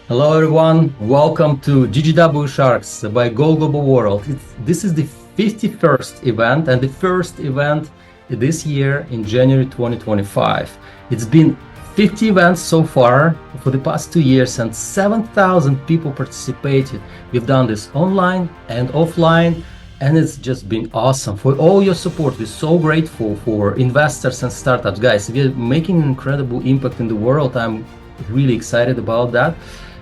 Hello everyone, welcome to GGW Sharks by Go Global World. This is the 51st event and the first event this year in January 2025. It's been 50 events so far for the past 2 years and 7,000 people participated. We've done this online and offline and it's just been awesome. For all your support, we're so grateful for investors and startups. Guys, we're making an incredible impact in the world. I'm really excited about that.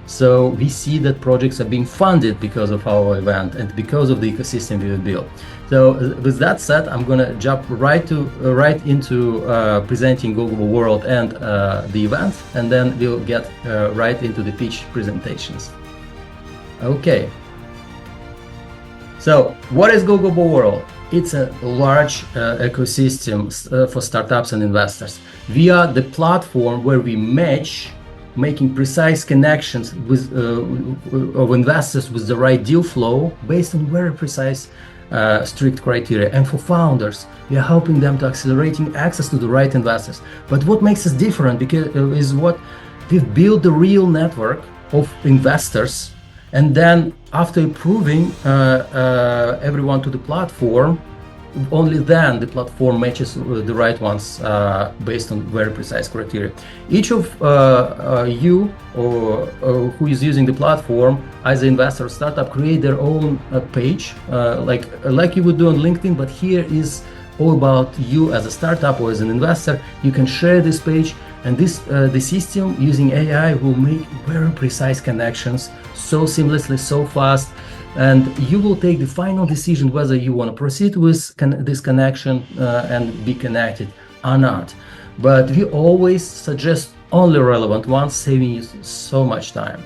So we see that projects are being funded because of our event and because of the ecosystem we built. So with that said, I'm gonna jump right into presenting Go Global World and the event, and then we'll get right into the pitch presentations. Okay. So what is Go Global World? It's a large ecosystem for startups and investors. We are the platform where we match making precise connections with of investors with the right deal flow based on very precise strict criteria. And for founders, we are helping them to accelerating access to the right investors. But what makes us different is what we've built a real network of investors, and then after approving everyone to the platform, only then the platform matches the right ones based on very precise criteria. Each of you or who is using the platform as an investor or startup create their own page like you would do on LinkedIn, but here is all about you as a startup or as an investor. You can share this page, and the system using AI will make very precise connections so seamlessly, so fast. And you will take the final decision whether you want to proceed with this connection and be connected or not. But we always suggest only relevant ones, saving you so much time.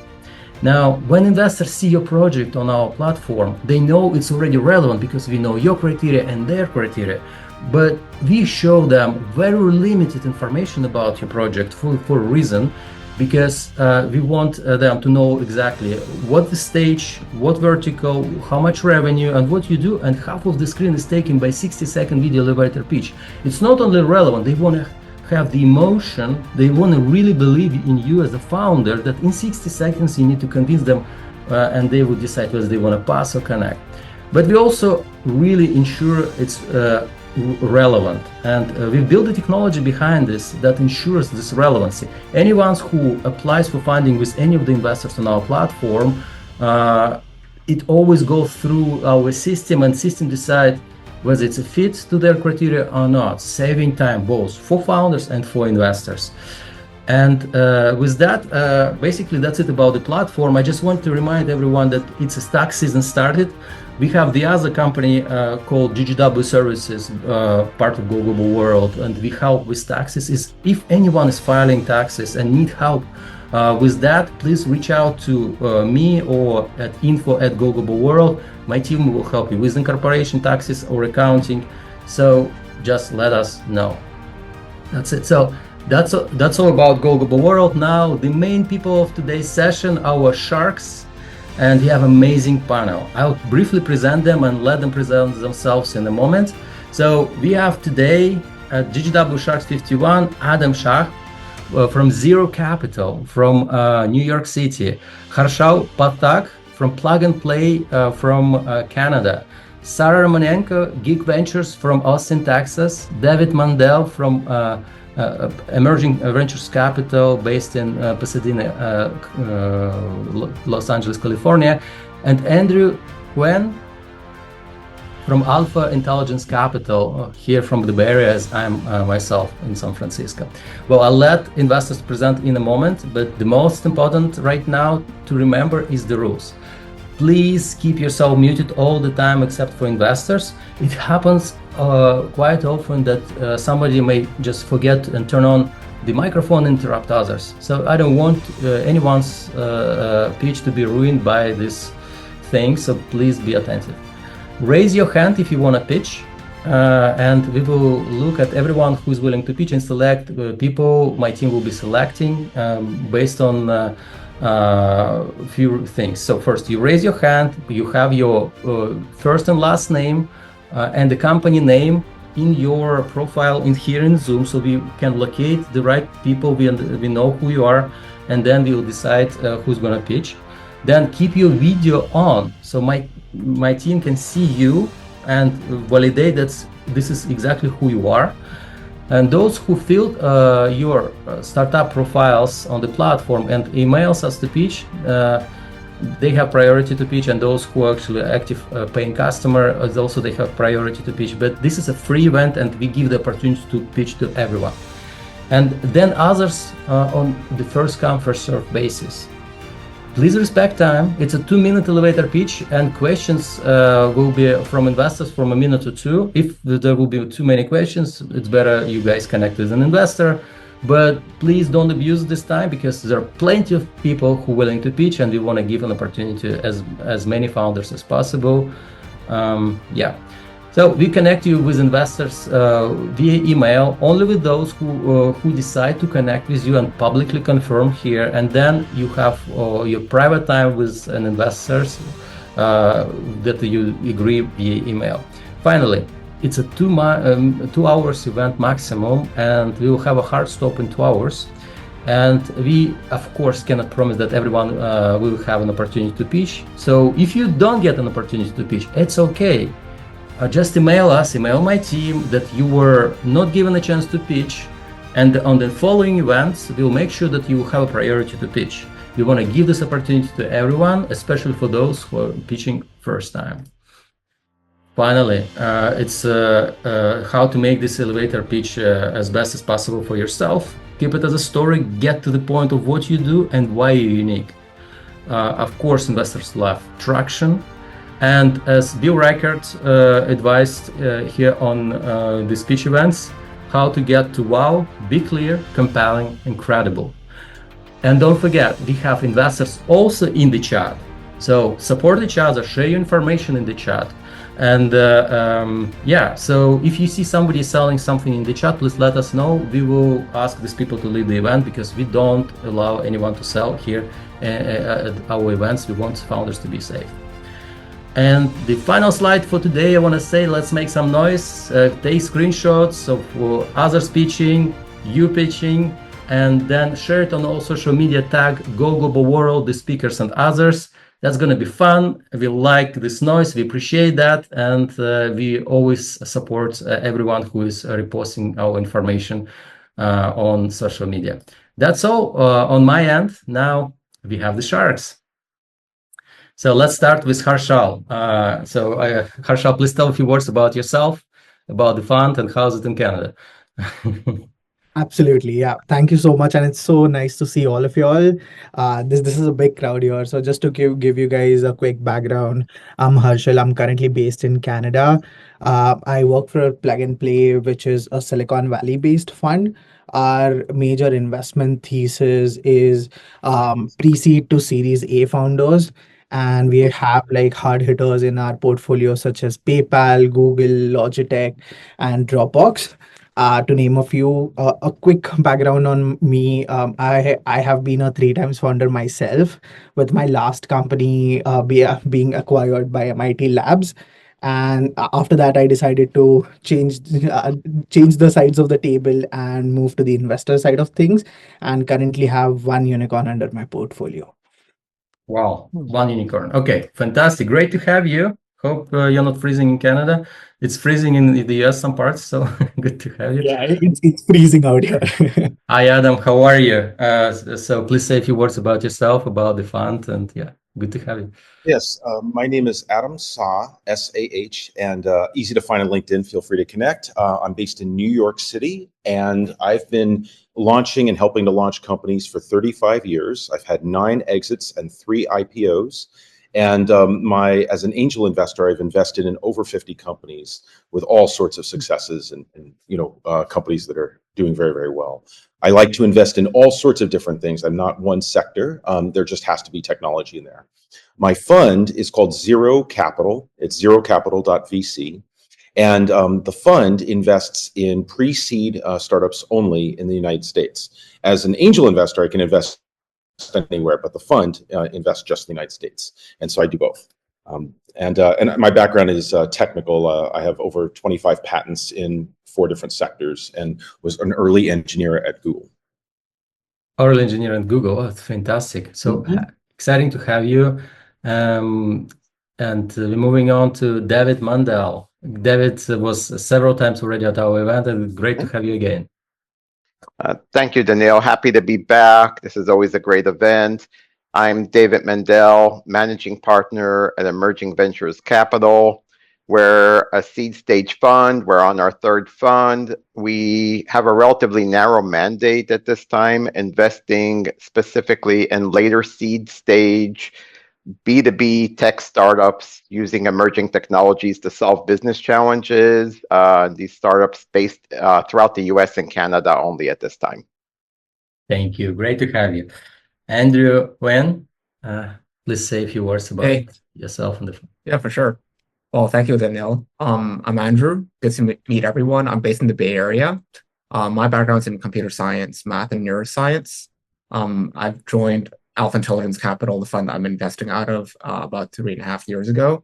Now, when investors see your project on our platform, they know it's already relevant because we know your criteria and their criteria. But we show them very limited information about your project for a reason, because we want them to know exactly what the stage, what vertical, how much revenue, and what you do, and half of the screen is taken by 60-second video elevator pitch. It's not only relevant, they want to have the emotion, they want to really believe in you as a founder, that in 60 seconds you need to convince them and they will decide whether they want to pass or connect. But we also really ensure it's relevant, and we built the technology behind this that ensures this relevancy. Anyone who applies for funding with any of the investors on our platform, it always goes through our system, and system decide whether it's a fit to their criteria or not, saving time both for founders and for investors. And with that, basically that's it about the platform. I just want to remind everyone that it's a stock season started. We have the other company called GGW Services, part of Go Global World, and we help with taxes. If anyone is filing taxes and need help with that, please reach out to me or at info@Go Global World. My team will help you with incorporation taxes or accounting. So just let us know. That's it. So that's all about Go Global World. Now, the main people of today's session, our sharks. And we have an amazing panel. I'll briefly present them and let them present themselves in a moment. So we have today at GGW Sharks 51, Adam Shah from Zero Capital from New York City, Harshal Pathak from Plug and Play from Canada, Sarah Romanko, Geek Ventures from Austin, Texas, David Mandel from Emerging Ventures Capital based in Pasadena, Los Angeles, California, and Andrew Huen from Alpha Intelligence Capital here from the Bay Area, as I'm myself in San Francisco. Well, I'll let investors present in a moment, but the most important right now to remember is the rules. Please keep yourself muted all the time except for investors. It happens quite often that somebody may just forget and turn on the microphone and interrupt others. So I don't want anyone's pitch to be ruined by this thing, so please be attentive. Raise your hand if you want to pitch, and we will look at everyone who's willing to pitch and select people. My team will be selecting based on few things. So first, you raise your hand, you have your first and last name and the company name in your profile in here in Zoom, so we can locate the right people. We know who you are. and then we will decide who's going to pitch. Then keep your video on, so my team can see you and validate that this is exactly who you are. And those who filled your startup profiles on the platform and emails us to pitch, they have priority to pitch. And those who are actually active paying customer, also they have priority to pitch. But this is a free event, and we give the opportunity to pitch to everyone. And then others on the first come first serve basis. Please respect time. It's a 2-minute elevator pitch, and questions will be from investors from a minute or two. If there will be too many questions, it's better you guys connect with an investor. But please don't abuse this time, because there are plenty of people who are willing to pitch, and we want to give an opportunity to as many founders as possible. Yeah. So we connect you with investors via email, only with those who decide to connect with you and publicly confirm here. And then you have your private time with an investors that you agree via email. Finally, it's a 2 hours event maximum, and we will have a hard stop in 2 hours. And we, of course, cannot promise that everyone will have an opportunity to pitch. So if you don't get an opportunity to pitch, it's okay. Just email us, email my team that you were not given a chance to pitch, and on the following events, we'll make sure that you have a priority to pitch. We want to give this opportunity to everyone, especially for those who are pitching first time. Finally, it's how to make this elevator pitch as best as possible for yourself. Keep it as a story, get to the point of what you do and why you're unique. Of course, investors love traction. And as Bill Reichert advised here on the speech events, how to get to wow, be clear, compelling, and credible. And don't forget, we have investors also in the chat. So support each other, share your information in the chat. And yeah, so if you see somebody selling something in the chat, please let us know. We will ask these people to leave the event, because we don't allow anyone to sell here at our events. We want founders to be safe. And the final slide for today, I want to say, let's make some noise, take screenshots of others pitching, you pitching, and then share it on all social media, tag Go Global World, the speakers and others. That's going to be fun. We like this noise, we appreciate that, and we always support everyone who is reposting our information on social media. That's all on my end. Now we have the Sharks. So let's start with Harshal. Harshal, please tell a few words about yourself, about the fund, and how's it in Canada. Absolutely, yeah. Thank you so much, and it's so nice to see all of you all. This is a big crowd here. So just to give you guys a quick background, I'm Harshal. I'm currently based in Canada. I work for Plug and Play, which is a Silicon Valley based fund. Our major investment thesis is pre-seed to Series A founders. And we have like hard hitters in our portfolio, such as PayPal, Google, Logitech, and Dropbox. To name a few, a quick background on me. I have been a 3 times founder myself, with my last company being acquired by MIT Labs. And after that, I decided to change the sides of the table and move to the investor side of things, and currently have 1 unicorn under my portfolio. Wow, 1 unicorn. Okay, fantastic. Great to have you. Hope you're not freezing in Canada. It's freezing in the US some parts, so good to have you. Yeah, it's freezing out here. Hi, Adam. How are you? So please say a few words about yourself, about the fund, and yeah, good to have you. Yes, my name is Adam Sah, S-A-H, and easy to find on LinkedIn. Feel free to connect. I'm based in New York City, and I've been launching and helping to launch companies for 35 years. I've had 9 exits and 3 IPOs. And as an angel investor, I've invested in over 50 companies with all sorts of successes and companies that are doing very, very well. I like to invest in all sorts of different things. I'm not one sector. There just has to be technology in there. My fund is called Zero Capital. It's zerocapital.vc. And the fund invests in pre-seed startups only in the United States. As an angel investor, I can invest anywhere, but the fund invests just in the United States. And so I do both. And my background is technical. I have over 25 patents in 4 different sectors and was an early engineer at Google. oil engineer at Google. Oh, it's fantastic. So exciting to have you. And we're moving on to David Mandel. David was several times already at our event, and great to have you again. Thank you, Daniel. Happy to be back. This is always a great event. I'm David Mandel, managing partner at Emerging Ventures Capital. We're a seed stage fund. We're on our third fund. We have a relatively narrow mandate at this time, investing specifically in later seed stage B2B tech startups using emerging technologies to solve business challenges. These startups based throughout the US and Canada only at this time. Thank you. Great to have you. Andrew Huen, please say a few words about yourself and the fund. Yeah, for sure. Well, thank you, Daniel. I'm Andrew. Good to meet everyone. I'm based in the Bay Area. My background is in computer science, math, and neuroscience. I've joined Alpha Intelligence Capital, the fund I'm investing out of, about 3.5 years ago.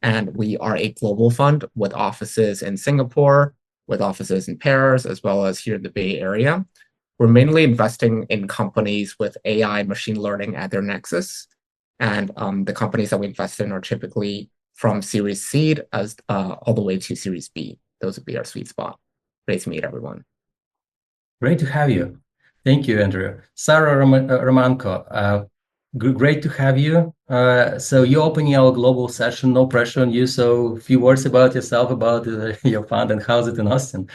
And we are a global fund with offices in Singapore, with offices in Paris, as well as here in the Bay Area. We're mainly investing in companies with AI and machine learning at their nexus. And the companies that we invest in are typically from Series Seed as all the way to Series B. Those would be our sweet spot. Great to meet everyone. Great to have you. Thank you, Andrew. Sarah Romanko, great to have you. So you're opening our global session, no pressure on you. So a few words about yourself, about your fund and how's it in Austin.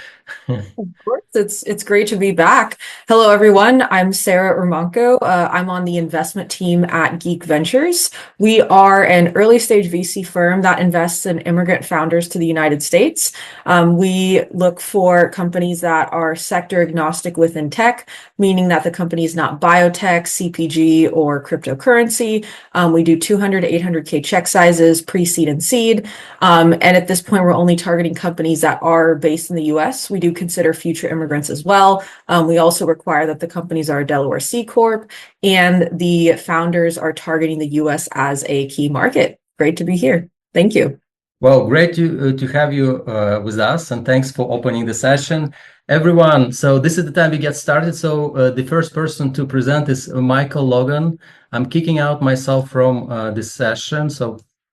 Of course, it's great to be back. Hello, everyone. I'm Sarah Romanko. I'm on the investment team at Geek Ventures. We are an early stage VC firm that invests in immigrant founders to the United States. We look for companies that are sector agnostic within tech, meaning that the company is not biotech, CPG, or cryptocurrency. We do 200 to 800K check sizes, pre-seed and seed. And at this point, we're only targeting companies that are based in the US. We do consider future immigrants as well. We also require that the companies are a Delaware C Corp and the founders are targeting the US as a key market. Great to be here. Thank you. Well, great to have you with us, and thanks for opening the session. Everyone, so this is the time we get started. So the first person to present is Michael Logan. I'm kicking out myself from this session,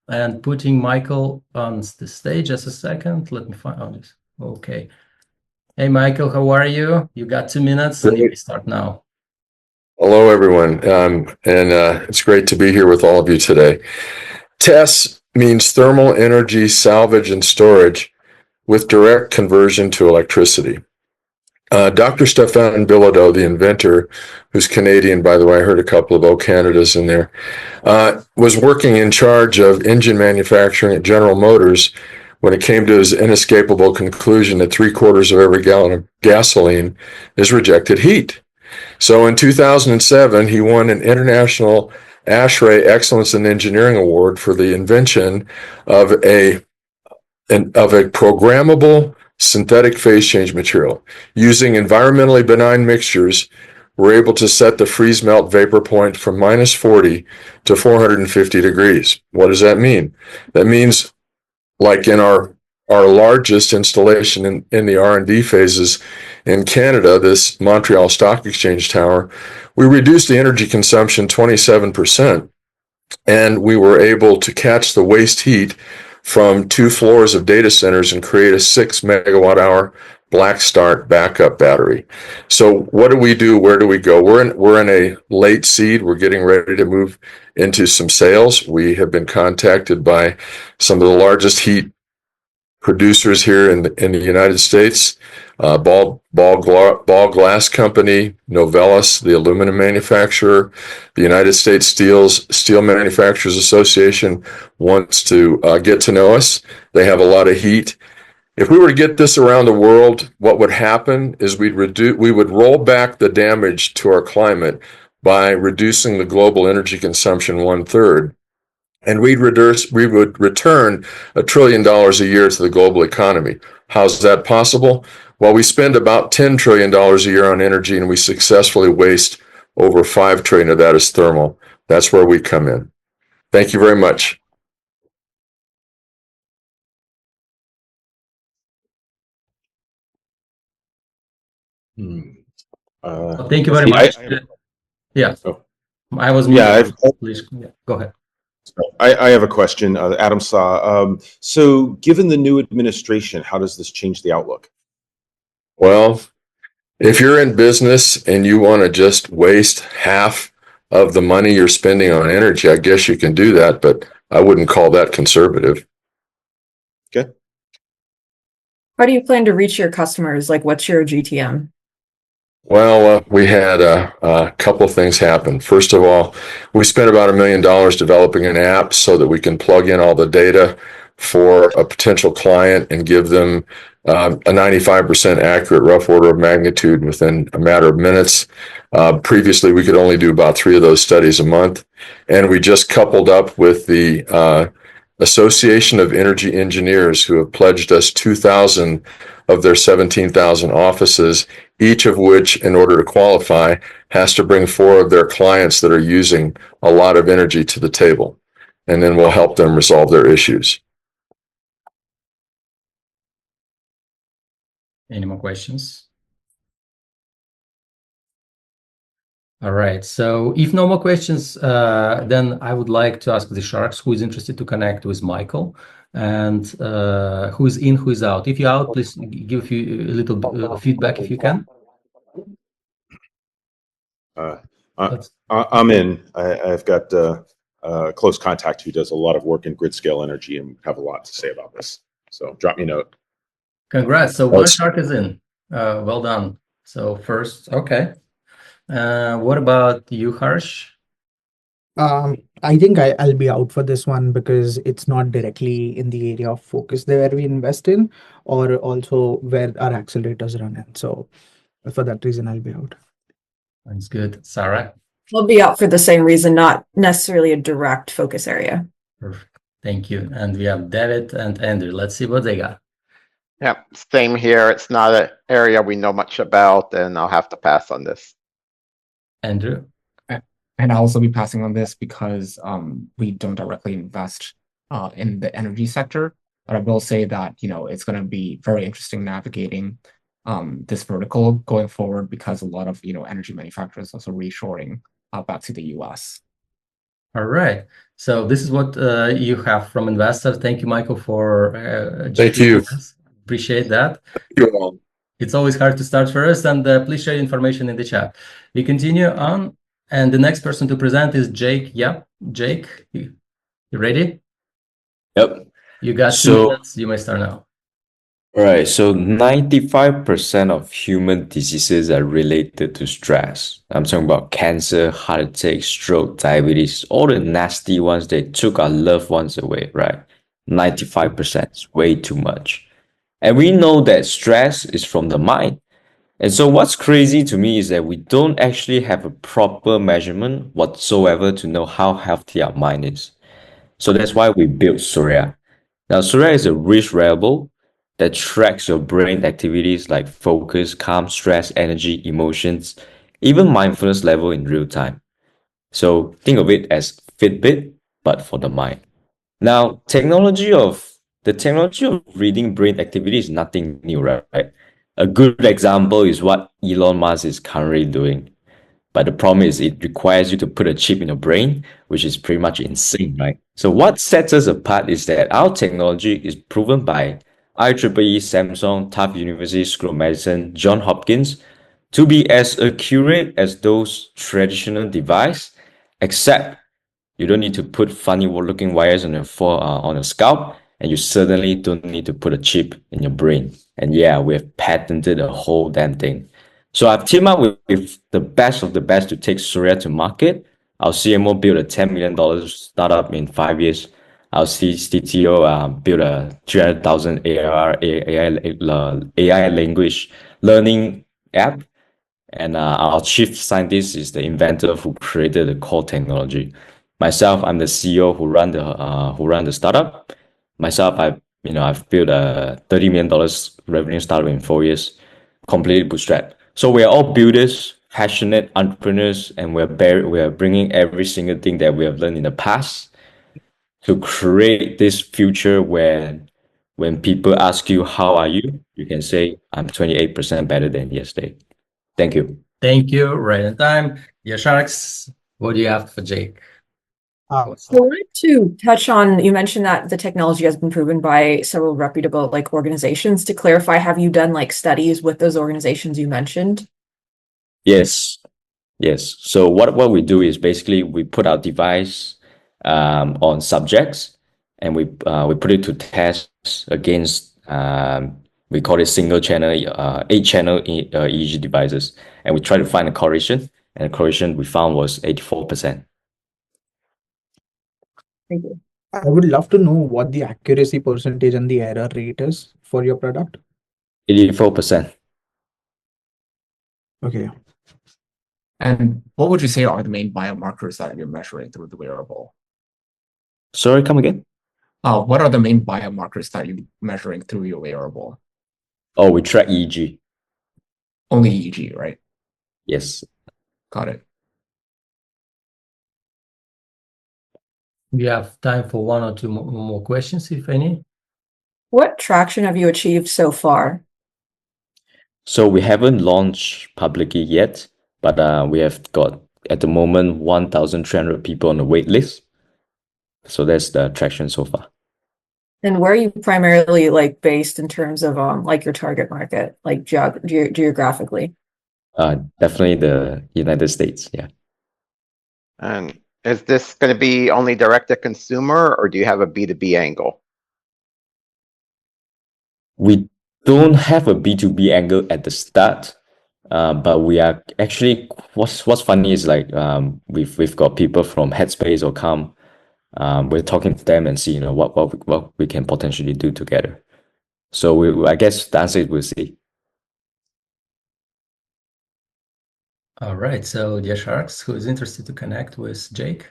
and putting Michael on the stage. Just a second. Let me find this. Okay. Hey, Michael, how are you? You got 2 minutes, and you can start now. Hello, everyone. It's great to be here with all of you today. TESS means thermal energy salvage and storage with direct conversion to electricity. Dr. Stéphane Bilodeau, the inventor, who's Canadian, by the way, I heard a couple of O Canadas in there, was working in charge of engine manufacturing at General Motors when it came to his inescapable conclusion that 3/4 of every gallon of gasoline is rejected heat. So in 2007, he won an International ASHRAE Excellence in Engineering Award for the invention of a programmable synthetic phase change material. Using environmentally benign mixtures, we're able to set the freeze melt vapor point from -40 to 450 degrees. What does that mean? That means, like in our largest installation in the R&D phases in Canada, this Montreal Stock Exchange Tower, we reduced the energy consumption 27%, and we were able to catch the waste heat from 2 floors of data centers and create a 6 megawatt hour black start backup battery. So what do we do? Where do we go? We're in a late seed. We're getting ready to move into some sales. We have been contacted by some of the largest heat producers here in the United States, Ball Glass Company, Novelis, the aluminum manufacturer, the United States Steel Manufacturers Association wants to get to know us. They have a lot of heat. If we were to get this around the world, what would happen is we would roll back the damage to our climate by reducing the global energy consumption 1/3. And we would return $1 trillion a year to the global economy. How's that possible? Well, we spend about $10 trillion a year on energy, and we successfully waste over $5 trillion of that as thermal. That's where we come in. Thank you very much. Thank you very much. Yeah, Oh. I was Yeah, muted. Please, go ahead. I have a question, Adam Saw. So, given the new administration, how does this change the outlook? Well, if you're in business and you want to just waste half of the money you're spending on energy, I guess you can do that, but I wouldn't call that conservative. Okay. How do you plan to reach your customers? Like, what's your GTM? Well, we had a couple of things happen. First of all, we spent about $1 million developing an app so that we can plug in all the data for a potential client and give them a 95% accurate rough order of magnitude within a matter of minutes. Previously, we could only do about 3 of those studies a month. And we just coupled up with the Association of Energy Engineers, who have pledged us 2,000 of their 17,000 offices, each of which, in order to qualify, has to bring 4 of their clients that are using a lot of energy to the table. And then we'll help them resolve their issues. Any more questions? All right. So if no more questions, then I would like to ask the Sharks who is interested to connect with Michael and who is in, who is out. If you're out, please give you a little feedback if you can. I'm in. I've got a close contact who does a lot of work in grid scale energy and have a lot to say about this. So drop me a note. Congrats. So one shark is in. Well done. So first, okay. What about you, Harsh? I think I'll be out for this one because it's not directly in the area of focus there where we invest in, or also where our accelerators run in. So for that reason, I'll be out. That's good. Sarah? I'll be out for the same reason, not necessarily a direct focus area. Perfect. Thank you. And we have David and Andrew. Let's see what they got. Yeah, same here. It's not an area we know much about, and I'll have to pass on this. Andrew? And I'll also be passing on this because we don't directly invest in the energy sector. But I will say that, it's going to be very interesting navigating this vertical going forward because a lot of, energy manufacturers also reshoring back to the US. All right. So this is what you have from investors. Thank you, Michael, for Thank you. Appreciate that. Thank you all. It's always hard to start first, and please share information in the chat. We continue on, and the next person to present is Jake. Yep, Jake, you ready? Yep. You got 2 minutes. You may start now. All right. So 95% of human diseases are related to stress. I'm talking about cancer, heart attack, stroke, diabetes, all the nasty ones that took our loved ones away, right? 95% is way too much. And we know that stress is from the mind. And so what's crazy to me is that we don't actually have a proper measurement whatsoever to know how healthy our mind is. So that's why we built Surya. Now, Surya is a wrist wearable that tracks your brain activities like focus, calm, stress, energy, emotions, even mindfulness level in real time. So think of it as Fitbit, but for the mind. Now, the technology of reading brain activity is nothing new, right? A good example is what Elon Musk is currently doing. But the problem is it requires you to put a chip in your brain, which is pretty much insane, right? So what sets us apart is that our technology is proven by IEEE, Samsung, Tufts University School of Medicine, Johns Hopkins, to be as accurate as those traditional devices, except you don't need to put funny looking wires on your scalp, and you certainly don't need to put a chip in your brain. And yeah, we have patented the whole damn thing. So I've teamed up with the best of the best to take Surya to market. Our CMO built a $10 million startup in 5 years. Our CTO built a 300,000 ARR AI language learning app. And our chief scientist is the inventor who created the core technology. Myself, I'm the CEO who run the startup. Myself, I've built a $30 million revenue startup in 4 years, completely bootstrapped. So we are all builders, passionate entrepreneurs, and we are bringing every single thing that we have learned in the past to create this future where when people ask you, how are you? You can say, I'm 28% better than yesterday. Thank you. Thank you. Right in time. Yeah, Sharks, what do you have for Jake? So I wanted to touch on, you mentioned that the technology has been proven by several reputable organizations. To clarify, have you done studies with those organizations you mentioned? Yes. Yes. So what we do is basically we put our device on subjects and we put it to test against we call it single channel 8-channel EEG devices, and we try to find a correlation, and the correlation we found was 84%. Thank you. I would love to know what the accuracy percentage and the error rate is for your product. 84%. Okay. And what would you say are the main biomarkers that you're measuring through the wearable? Sorry, come again? What are the main biomarkers that you're measuring through your wearable? Oh, we track EEG. Only EEG, right? Yes. Got it. We have time for one or two more questions, if any. What traction have you achieved so far? So we haven't launched publicly yet, but we have got at the moment 1,300 people on the wait list. So that's the traction so far. And where are you primarily based in terms of your target market, geographically? Definitely the United States. Yeah. And is this going to be only direct to consumer, or do you have a B2B angle? We don't have a B2B angle at the start, but we are actually, what's funny is we've got people from Headspace or Calm. We're talking to them and see what we can potentially do together. So I guess the answer is we'll see. All right. So, dear Sharks, who is interested to connect with Jake?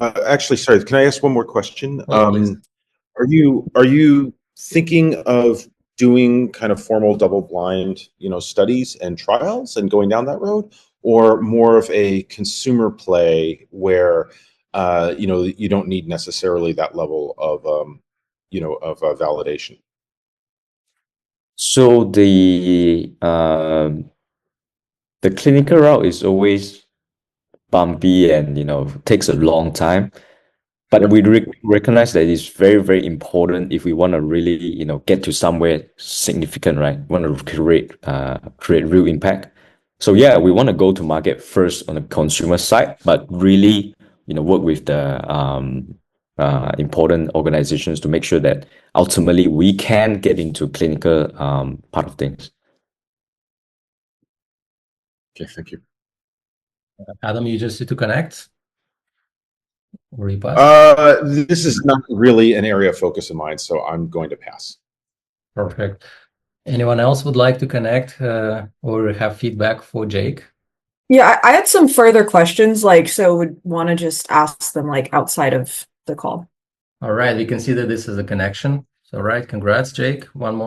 Actually, sorry, can I ask one more question? Please. Are you thinking of doing kind of formal double-blind, studies and trials and going down that road, or more of a consumer play where you don't need necessarily that level of validation? So the clinical route is always bumpy and takes a long time. But we recognize that it's very, very important if we want to really, get to somewhere significant, right? We want to create real impact. So yeah, we want to go to market first on the consumer side, but really, work with the important organizations to make sure that ultimately we can get into clinical part of things. Okay, thank you. Adam, you just need to connect? Or you pass? This is not really an area of focus of mine, so I'm going to pass. Perfect. Anyone else would like to connect or have feedback for Jake? Yeah, I had some further questions, so would want to just ask them outside of the call. All right, we can see that this is a connection. So, right, congrats, Jake. One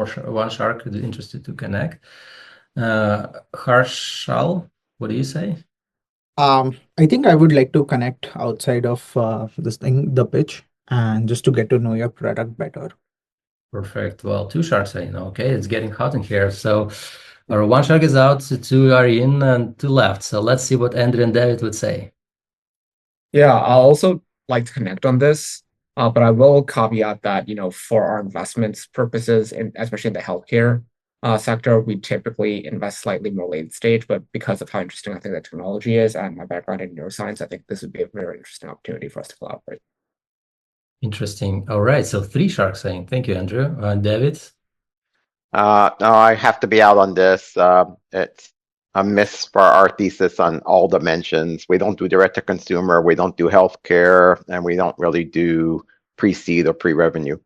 shark is interested to connect. Harshal, what do you say? I think I would like to connect outside of this thing, the pitch, and just to get to know your product better. Perfect. Well, two sharks are in. Okay, it's getting hot in here. So, our one shark is out, two are in, and two left. So let's see what Andrew and David would say. Yeah, I'll also like to connect on this, but I will caveat that, for our investments purposes, and especially in the healthcare sector, we typically invest slightly more late stage, but because of how interesting I think the technology is and my background in neuroscience, I think this would be a very interesting opportunity for us to collaborate. Interesting. All right, so three sharks saying. Thank you, Andrew. David? No, I have to be out on this. It's a miss for our thesis on all dimensions. We don't do direct to consumer, we don't do healthcare, and we don't really do pre-seed or pre-revenue.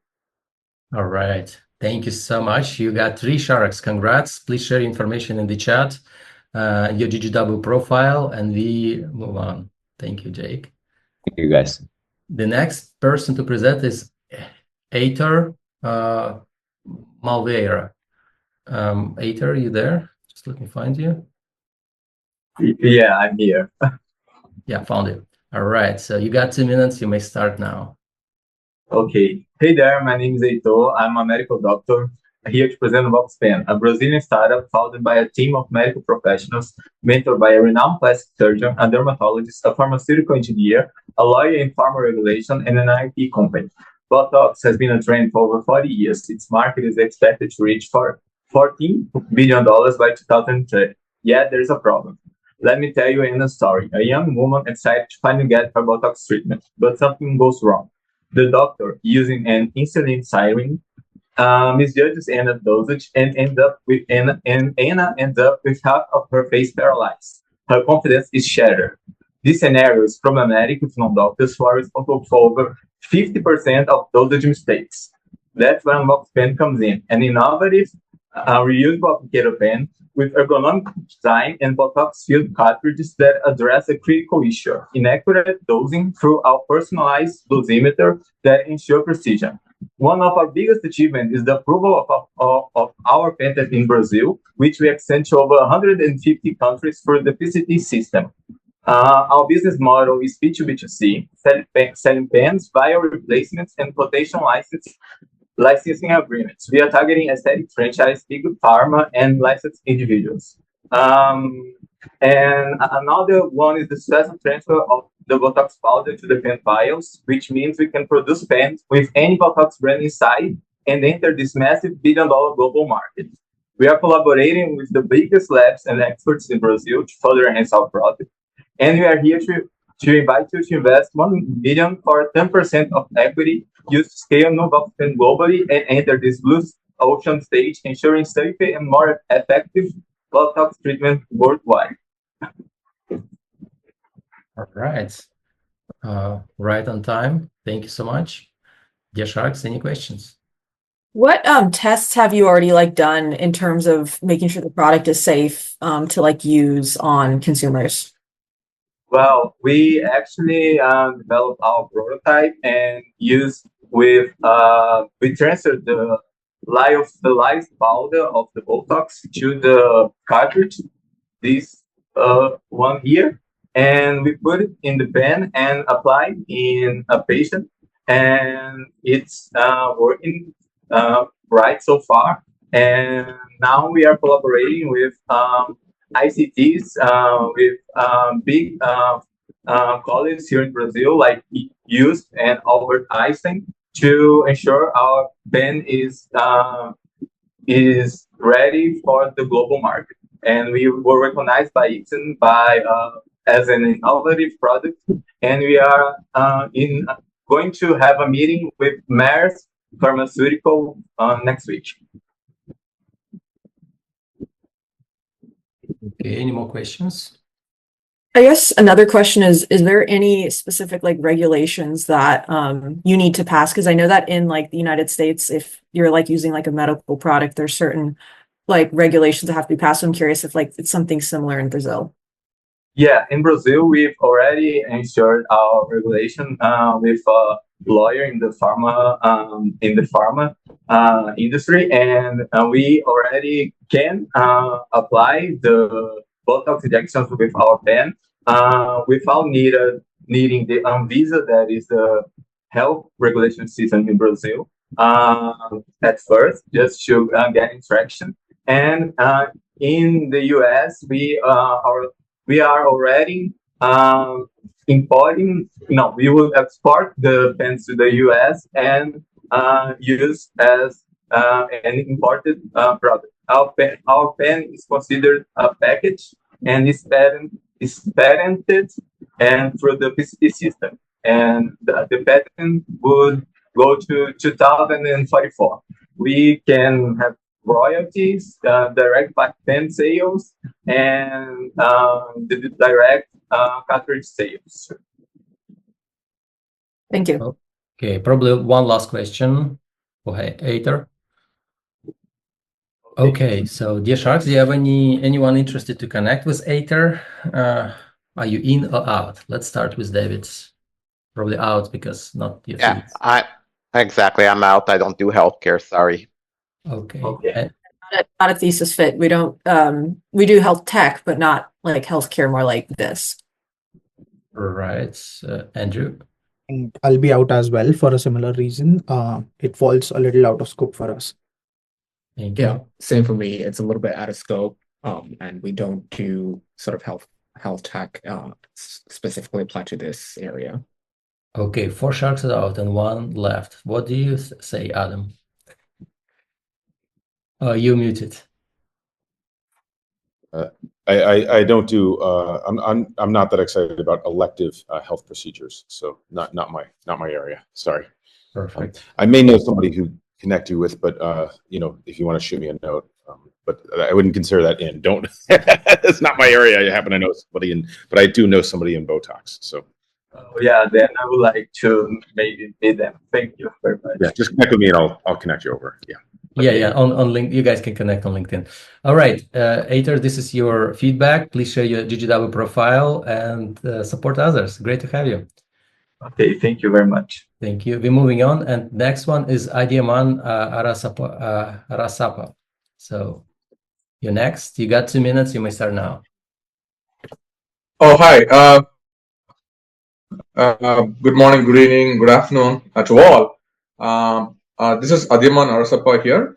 All right. Thank you so much. You got three sharks. Congrats. Please share information in the chat, your GGW profile, and we move on. Thank you, Jake. Thank you, guys. The next person to present is Aitor Malveira. Aitor, are you there? Just let me find you. Yeah, I'm here. Yeah, found you. All right, so you got 2 minutes. You may start now. Okay. Hey there, my name is Heitor. I'm a medical doctor. here to present Voxpen, a Brazilian startup founded by a team of medical professionals, mentored by a renowned plastic surgeon, a dermatologist, a pharmaceutical engineer, a lawyer in pharma regulation, and an IT company. Botox has been a trend for over 40 years. Its market is expected to reach $14 billion by 2030. Yet there is a problem. Let me tell you a story. A young woman excited to finally get her Botox treatment, but something goes wrong. The doctor, using an insulin siren, misjudges Anna's dosage and Anna ends up with half of her face paralyzed. Her confidence is shattered. This scenario is problematic with non-doctors who are responsible for over 50% of dosage mistakes. That's when Voxpen comes in, an innovative, reusable applicator pen with ergonomic design and Botox-filled cartridges that address a critical issue: inaccurate dosing through our personalized dosimeter that ensure precision. One of our biggest achievements is the approval of our patent in Brazil, which we extend to over 150 countries through the PCT system. Our business model is B2B2C, selling pens via replacements and quotation licensing agreements. We are targeting aesthetic franchise, big pharma, and licensed individuals. And another one is the successful transfer of the Botox powder to the pen vials, which means we can produce pens with any Botox brand inside and enter this massive billion-dollar global market. We are collaborating with the biggest labs and experts in Brazil to further enhance our product. And we are here to invite you to invest $1 million for 10% of equity, use to scale Novoxpen globally, and enter this blue ocean stage, ensuring safer and more effective Botox treatment worldwide. All right. Right on time. Thank you so much. Dear Sharks, any questions? What tests have you already done in terms of making sure the product is safe to use on consumers? Well, we actually developed our prototype and we transferred the live powder of the Botox to the cartridge, this one here, and we put it in the pen and applied in a patient, and it's working right so far. And now we are collaborating with ICTs, with big colleges here in Brazil, like Youth and Albert Einstein, to ensure our pen is ready for the global market. And we were recognized by Ixon as an innovative product, and we are going to have a meeting with Mars Pharmaceutical next week. Okay, any more questions? I guess another question is there any specific regulations that you need to pass? Because I know that in the United States, if you're using a medical product, there's certain regulations that have to be passed. So I'm curious if it's something similar in Brazil. Yeah, in Brazil, we've already ensured our regulation with a lawyer in the pharma industry, and we already can apply the Botox injections with our pen without needing the Anvisa, that is the health regulation system in Brazil, at first, just to get traction. And in the US, we are already importing. No, we will export the pens to the US and use as an imported product. Our pen is considered a package and is patented and through the PCT system. And the patent would go to 2044. We can have royalties, direct pen sales, and the direct cartridge sales. Thank you. Okay, probably one last question for Aether. Okay, so dear Sharks, do you have anyone interested to connect with Aether? Are you in or out? Let's start with David. Probably out because not your feed. Exactly. I'm out. I don't do healthcare. Sorry. Okay. Not a thesis fit. We don't. We do health tech, but not healthcare. More like this. Right, Andrew. And I'll be out as well for a similar reason. It falls a little out of scope for us. Thank you. Yeah, same for me. It's a little bit out of scope, and we don't do sort of health tech specifically applied to this area. Okay, 4 sharks are out and 1 left. What do you say, Adam? You muted. I don't do. I'm not that excited about elective health procedures. So not my area. Sorry. Perfect. I may know somebody who connect you with, but if you want to shoot me a note, but I wouldn't consider that in. Don't. It's not my area. I happen to know somebody but I do know somebody in Botox. So. Yeah, then I would like to maybe meet them. Thank you very much. Yeah, just connect with me and I'll connect you over. Yeah. Yeah. On link, you guys can connect on LinkedIn. All right, Ater, this is your feedback. Please share your GGW profile and support others. Great to have you. Okay, thank you very much. Thank you. We're moving on, and next one is Adiaman Arasapa. So you're next. You got 2 minutes. You may start now. Oh, hi. Good morning, good evening, good afternoon to all. This is Adiaman Arasapa here.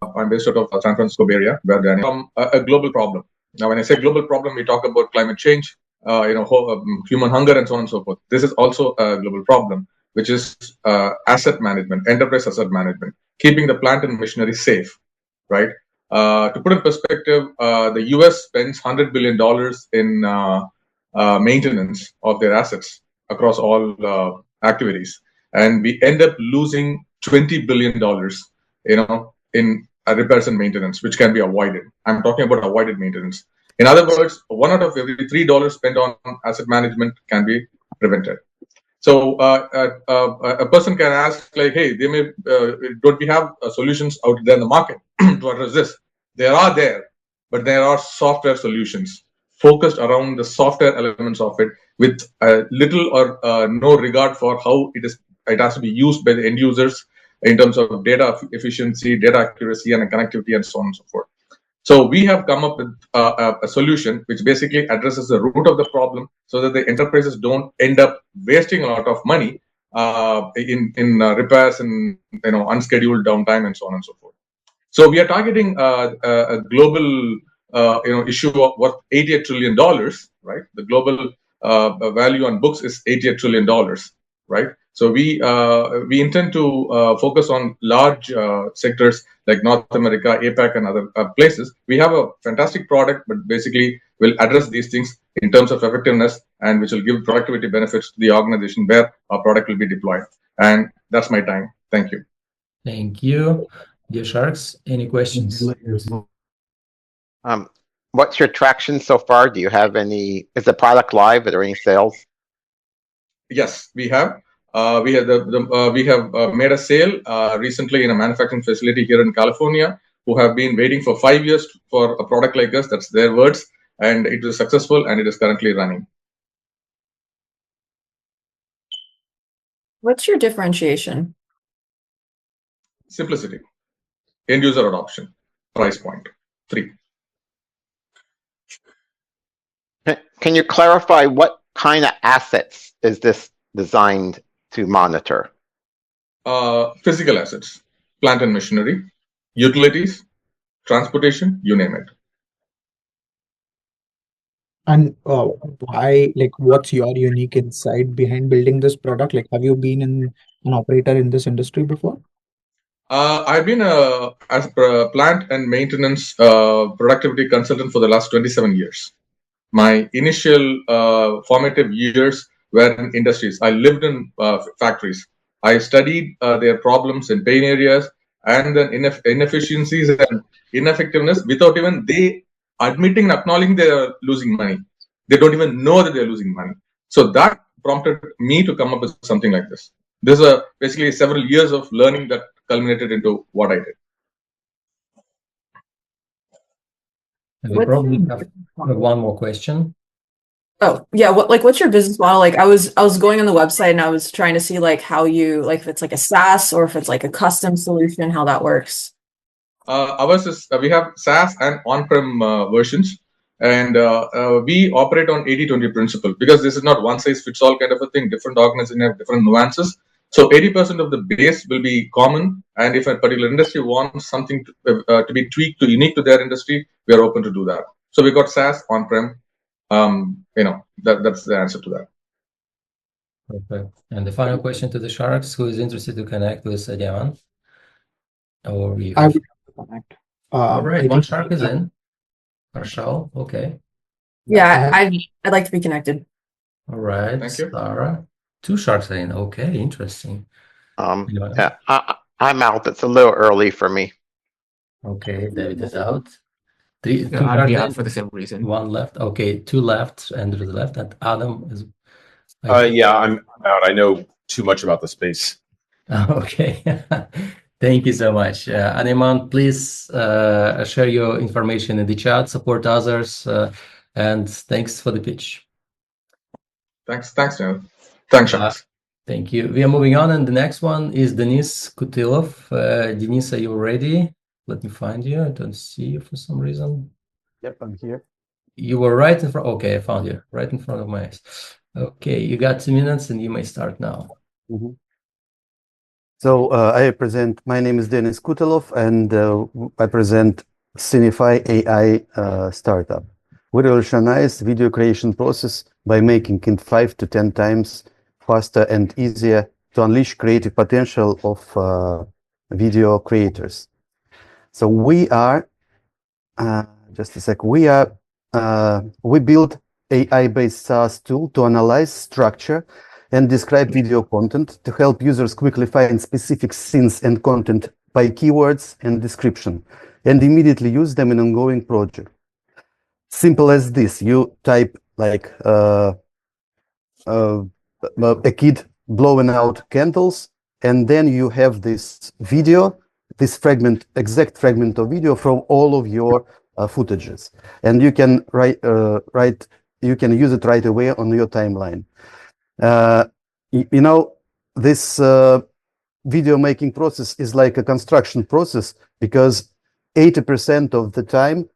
I'm based out of San Francisco Bay Area, where there is a global problem. Now, when I say global problem, we talk about climate change, human hunger, and so on and so forth. This is also a global problem, which is asset management, enterprise asset management, keeping the plant and machinery safe, right? To put in perspective, the US spends $100 billion in maintenance of their assets across all activities, and we end up losing $20 billion, in repairs and maintenance, which can be avoided. I'm talking about avoided maintenance. In other words, 1 out of every $3 spent on asset management can be prevented. So a person can ask, like, hey, they may don't we have solutions out there in the market to address this? There are there, but there are software solutions focused around the software elements of it, with little or no regard for how it has to be used by the end users in terms of data efficiency, data accuracy, and connectivity, and so on and so forth. So we have come up with a solution which basically addresses the root of the problem, so that the enterprises don't end up wasting a lot of money in repairs and unscheduled downtime and so on and so forth. So we are targeting a global issue of worth $88 trillion, right? The global value on books is $88 trillion, right? So we intend to focus on large sectors like North America, APAC, and other places. We have a fantastic product, but basically will address these things in terms of effectiveness, and which will give productivity benefits to the organization where our product will be deployed. And that's my time. Thank you. Thank you. Dear Sharks, any questions? What's your traction so far? Do you have any? Is the product live? Are there any sales? Yes, we have. We have made a sale recently in a manufacturing facility here in California, who have been waiting for 5 years for a product like us. That's their words, and it was successful, and it is currently running. What's your differentiation? Simplicity, end user adoption, price point, free. Can you clarify what kind of assets is this designed to monitor? Physical assets, plant and machinery, utilities, transportation, you name it. And why, like, what's your unique insight behind building this product? Like, have you been an operator in this industry before? I've been a plant and maintenance productivity consultant for the last 27 years. My initial formative years were in industries. I lived in factories. I studied their problems and pain areas, and then inefficiencies and ineffectiveness, without even they admitting and acknowledging they are losing money. They don't even know that they're losing money. So that prompted me to come up with something like this. This is basically several years of learning that culminated into what I did. We probably have 1 more question. Oh, yeah. What's your business model? Like, I was going on the website and I was trying to see like how you, like, if it's like a SaaS or if it's like a custom solution, how that works. Ours is we have SaaS and on-prem versions, and we operate on 80-20 principle, because this is not one size fits all kind of a thing. Different organizations have different nuances. So 80% of the base will be common, and if a particular industry wants something to be tweaked to unique to their industry, we are open to do that. So we got SaaS on-prem. That's the answer to that. Perfect. And the final question to the Sharks: who is interested to connect with Diamond? Or you I have... would connect. All right, I one think Shark is in. Harshal, okay. Yeah, I'd like to be connected. All right, Thank you. Sarah. Two Sharks are in. Okay, interesting. Yeah, I'm out. It's a little early for me. Okay, David is out. Two I'd Sharks be out in, for the same reason. one left. Okay, two left, Andrew is left, and Adam is... Yeah, I'm out. I know too much about the space. Okay. Thank you so much. Animan, please share your information in the chat, support others, and thanks for the pitch. Thanks, Neil. Thanks, Sharks. Thank you. We are moving on, and the next one is Denis Kutilov. Denis, are you ready? Let me find you. I don't see you for some reason. Yep, I'm here. You were right in front. Okay, I found you right in front of my eyes. Okay, you got 2 minutes, and you may start now. So my name is Denis Kutilov, and I present Cinefy AI startup. We revolutionize video creation process by making it 5 to 10 times faster and easier to unleash creative potential of video creators. So we are, just a sec, we build AI-based SaaS tool to analyze, structure, and describe video content to help users quickly find specific scenes and content by keywords and description, and immediately use them in an ongoing project. Simple as this. You type like a kid blowing out candles, and then you have this video, this exact fragment of video from all of your footages, and you can you can use it right away on your timeline. This video making process is like a construction process because 80% of the time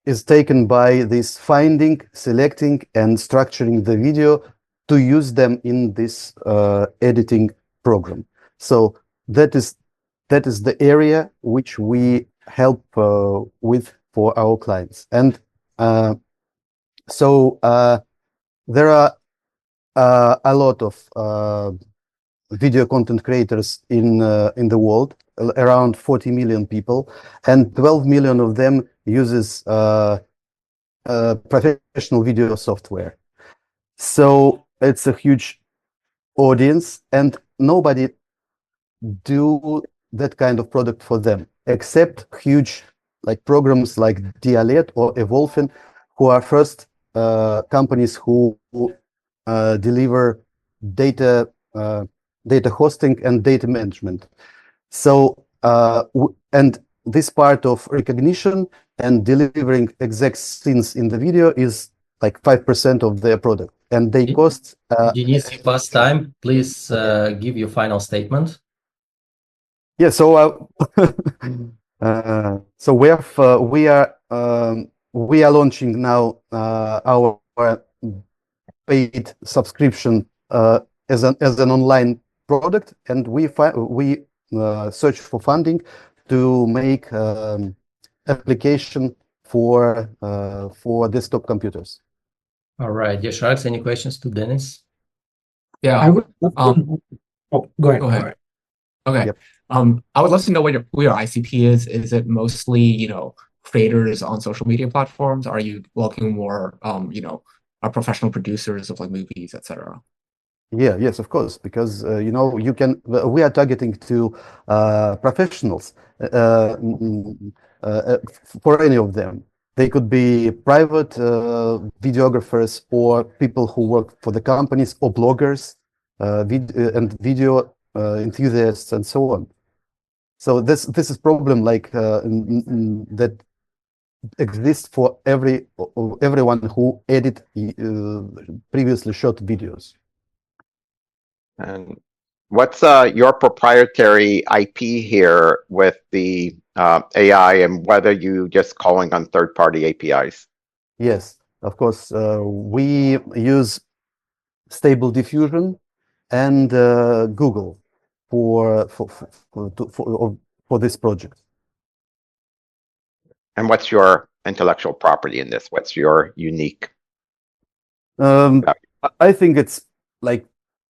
is taken by this finding, selecting, and structuring the video to use them in this editing program. So that is the area which we help with for our clients. And so there are a lot of video content creators in the world, around 40 million people, and 12 million of them uses professional video software. So it's a huge audience, and nobody do that kind of product for them, except huge programs like Dialect or Evolfin, who are first companies who deliver data hosting and data management. So and this part of recognition and delivering exact scenes in the video is like 5% of their product, and they cost. Denis, past time. Please give your final statement. Yeah. So so we are launching now our paid subscription as an online product, and we search for funding to make application for desktop computers. All right, yeah, Sharks, any questions to Denis? Yeah. I would. Go ahead. Go ahead. Okay. Yep. I would love to know what your ICP is. Is it mostly, creators on social media platforms? Are you looking more, professional producers of movies, etc.? Yeah, yes, of course, because we are targeting to professionals for any of them. They could be private videographers or people who work for the companies or bloggers and video enthusiasts and so on. So this is problem that exists for everyone who edit previously shot videos. And what's your proprietary IP here with the AI, and whether you just calling on third-party APIs? Yes, of course. We use Stable Diffusion, and Google for this project. And what's your intellectual property in this? What's your unique? I think it's like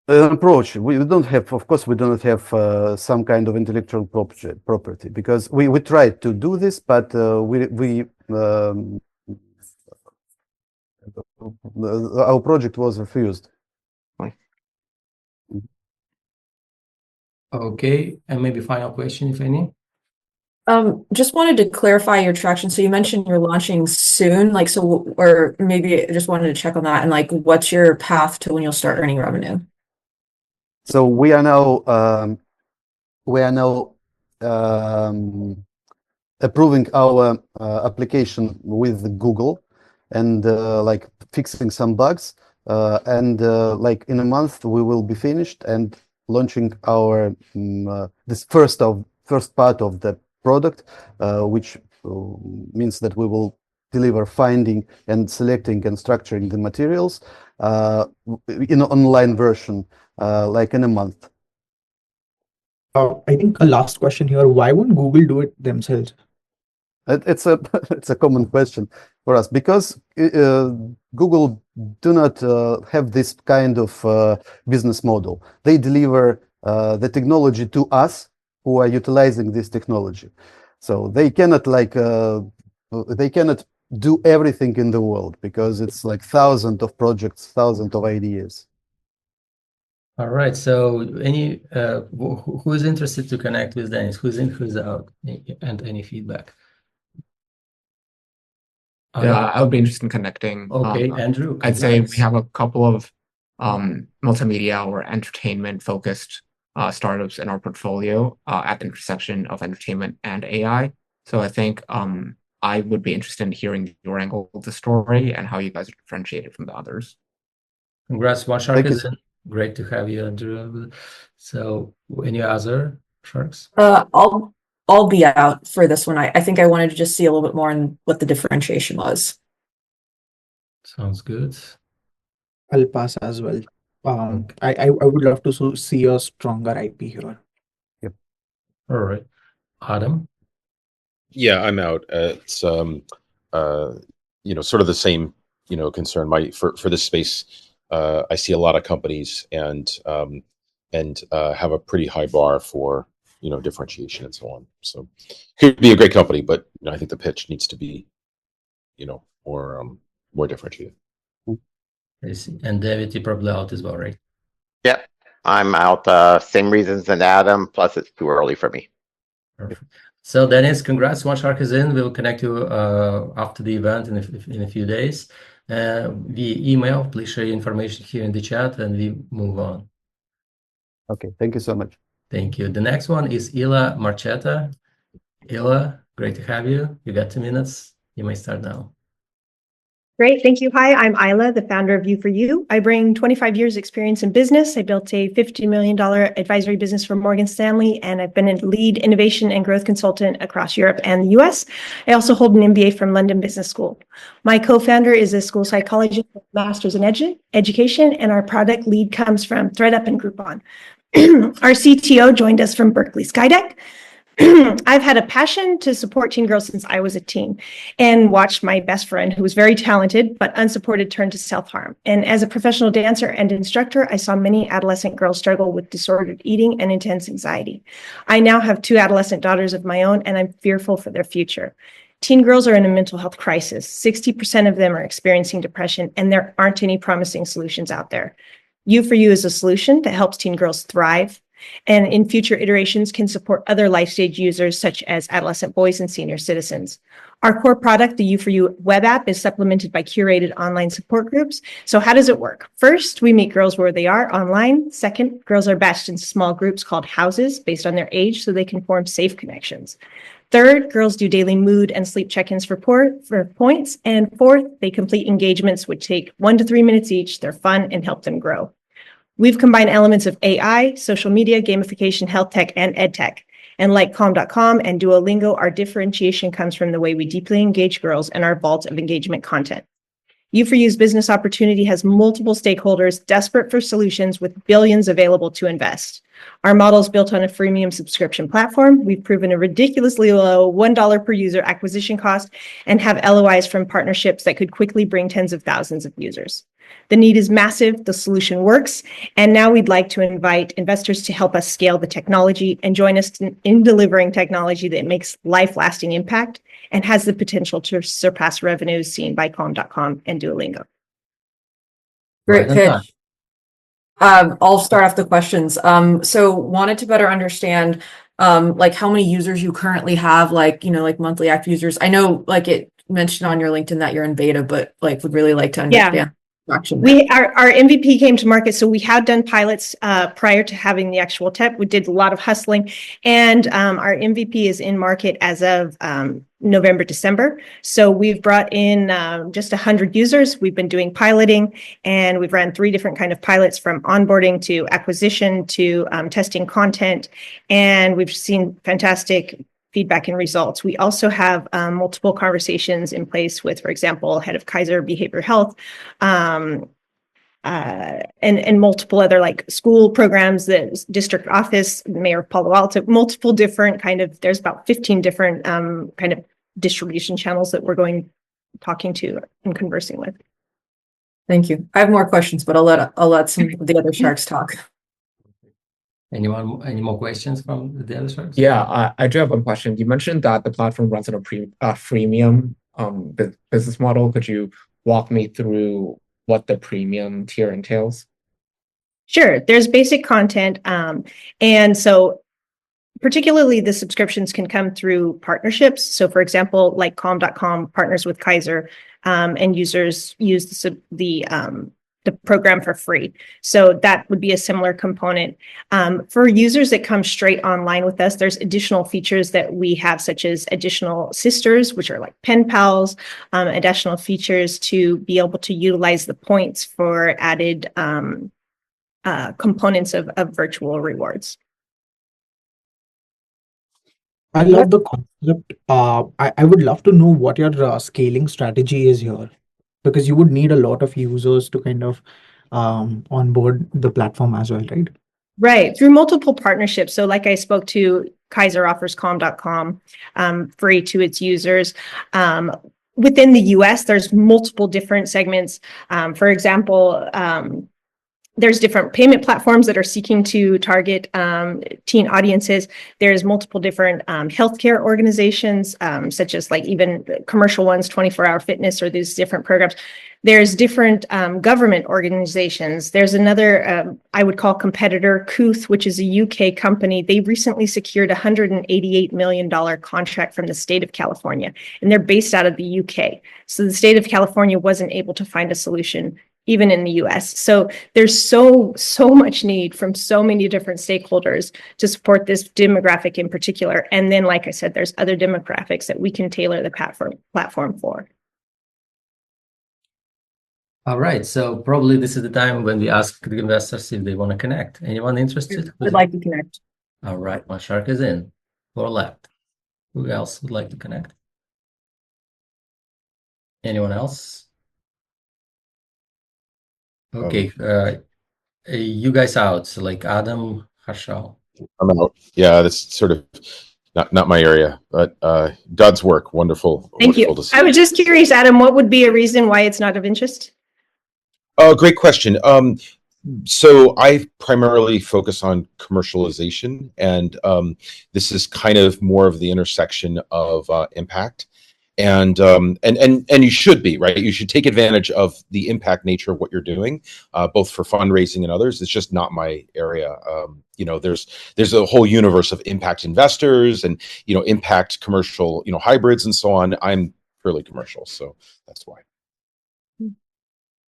an approach. We don't have, of course, we don't have some kind of intellectual property because we tried to do this, but our project was refused. Okay, and maybe final question, if any. Just wanted to clarify your traction. So you mentioned you're launching soon, like, so, or maybe I just wanted to check on that and like, what's your path to when you'll start earning revenue? So we are now approving our application with Google and like fixing some bugs. And like in a month we will be finished and launching our this first part of the product, which means that we will deliver finding and selecting and structuring the materials in an online version, like in a month. I think a last question here: why won't Google do it themselves? It's a common question for us because Google do not have this kind of business model. They deliver the technology to us who are utilizing this technology. So they cannot do everything in the world because it's like thousands of projects, thousands of ideas. All right. So any who is interested to connect with Dennis? Who's in, who's out, and any feedback? Yeah, I would be interested in connecting. Okay, Andrew. I'd say we congrats. have a couple of multimedia or entertainment focused startups in our portfolio at the intersection of entertainment and AI. So I think I would be interested in hearing your angle of the story and how you guys are differentiated from the others. Congrats, One Shark Thank you. is in. Great to have you, Andrew. So any other sharks? I'll be out for this one. I think I wanted to just see a little bit more on what the differentiation was. Sounds good. I'll pass as well. I would love to see a stronger IP here. Yep. All right. Adam? Yeah, I'm out. It's sort of the same, concern. For this space, I see a lot of companies and have a pretty high bar for differentiation and so on. So could be a great company, but I think the pitch needs to be, more differentiated. I see. And David, you're probably out as well, right? Yep, I'm out. Same reasons as Adam. Plus, it's too early for me. Perfect. So Dennis, congrats. One Shark is in. We'll connect you after the event in a few days via email. Please share your information here in the chat, and we move on. Okay, thank you so much. Thank you. The next one is Ila Marcheta. Ila, great to have you. You got 2 minutes. You may start now. Great, thank you. Hi, I'm Isla, the founder of You4You. I bring 25 years experience in business. I built a $50 million advisory business for Morgan Stanley, and I've been a lead innovation and growth consultant across Europe and the US. I also hold an MBA from London Business School. My co-founder is a school psychologist with a master's in education, and our product lead comes from ThreadUp and Groupon. Our CTO joined us from Berkeley Skydeck. I've had a passion to support teen girls since I was a teen and watched my best friend, who was very talented but unsupported, turn to self-harm. And as a professional dancer and instructor, I saw many adolescent girls struggle with disordered eating and intense anxiety. I now have 2 adolescent daughters of my own, and I'm fearful for their future. Teen girls are in a mental health crisis. 60% of them are experiencing depression, and there aren't any promising solutions out there. You4You is a solution that helps teen girls thrive, and in future iterations can support other life stage users such as adolescent boys and senior citizens. Our core product, the You4You web app, is supplemented by curated online support groups. So how does it work? First, we meet girls where they are online. Second, girls are batched into small groups called houses based on their age so they can form safe connections. Third, girls do daily mood and sleep check-ins for points. And fourth, they complete engagements which take 1 to 3 minutes each. They're fun and help them grow. We've combined elements of AI, social media, gamification, health tech, and ed tech. And like Calm.com and Duolingo, our differentiation comes from the way we deeply engage girls and our vault of engagement content. U4U's business opportunity has multiple stakeholders desperate for solutions with billions available to invest. Our model is built on a freemium subscription platform. We've proven a ridiculously low $1 per user acquisition cost and have LOIs from partnerships that could quickly bring tens of thousands of users. The need is massive, the solution works, and now we'd like to invite investors to help us scale the technology and join us in delivering technology that makes life-lasting impact and has the potential to surpass revenues seen by Calm.com and Duolingo. Great Right on pitch. I'll start off the questions. So wanted to better understand like how many users you currently have, like, you know, like monthly active users. I know like it mentioned on your LinkedIn that you're in beta, but like would really like to understand. Our MVP came to market, so we had done pilots prior to having the actual tech. We did a lot of hustling, and our MVP is in market as of November, December. So we've brought in just 100 users. We've been doing piloting, and we've run 3 different kind of pilots, from onboarding to acquisition to testing content, and we've seen fantastic feedback and results. We also have multiple conversations in place with, for example, head of Kaiser Behavioral Health, and multiple other like school programs, the district office, Mayor of Palo Alto, multiple different kind of, there's about 15 different kind of distribution channels that we're talking to and conversing with. Thank you. I have more questions, but I'll let some of the other sharks talk. Any more questions from the other sharks? Yeah, I do have one question. You mentioned that the platform runs on a freemium business model. Could you walk me through what the premium tier entails? Sure. There's basic content. And so particularly the subscriptions can come through partnerships. So for example, like Calm.com partners with Kaiser, and users use the program for free. So that would be a similar component. For users that come straight online with us, there's additional features that we have, such as additional sisters, which are like pen pals, additional features to be able to utilize the points for added components of virtual rewards. I love the concept. I would love to know what your scaling strategy is here, because you would need a lot of users to kind of onboard the platform as well, right? Right, through multiple partnerships. So like I spoke to, Kaiser offers Calm.com free to its users. Within the US, there's multiple different segments. For example, there's different payment platforms that are seeking to target teen audiences. There's multiple different healthcare organizations, such as like even commercial ones, 24-hour fitness, or these different programs. There's different government organizations. There's another, I would call competitor, Kooth, which is a UK company. They recently secured a $188 million contract from the state of California, and they're based out of the UK. So the state of California wasn't able to find a solution even in the US. So there's so much need from so many different stakeholders to support this demographic in particular. And then, like I said, there's other demographics that we can tailor the platform for. All right, so probably this is the time when we ask the investors if they want to connect. Anyone interested? I'd like to connect. All right, my shark is in. 4 left. Who else would like to connect? Anyone else? Okay, you guys out. So like Adam, Harshal. I'm out. Yeah, that's sort of not my area, but God's work, wonderful. Thank you. To see. I was just curious, Adam, what would be a reason why it's not of interest? Great question. So I primarily focus on commercialization, and this is kind of more of the intersection of impact. And you should be, right? You should take advantage of the impact nature of what you're doing, both for fundraising and others. It's just not my area. You know, there's a whole universe of impact investors and, you know, impact commercial, you know, hybrids and so on. I'm purely commercial, so that's why.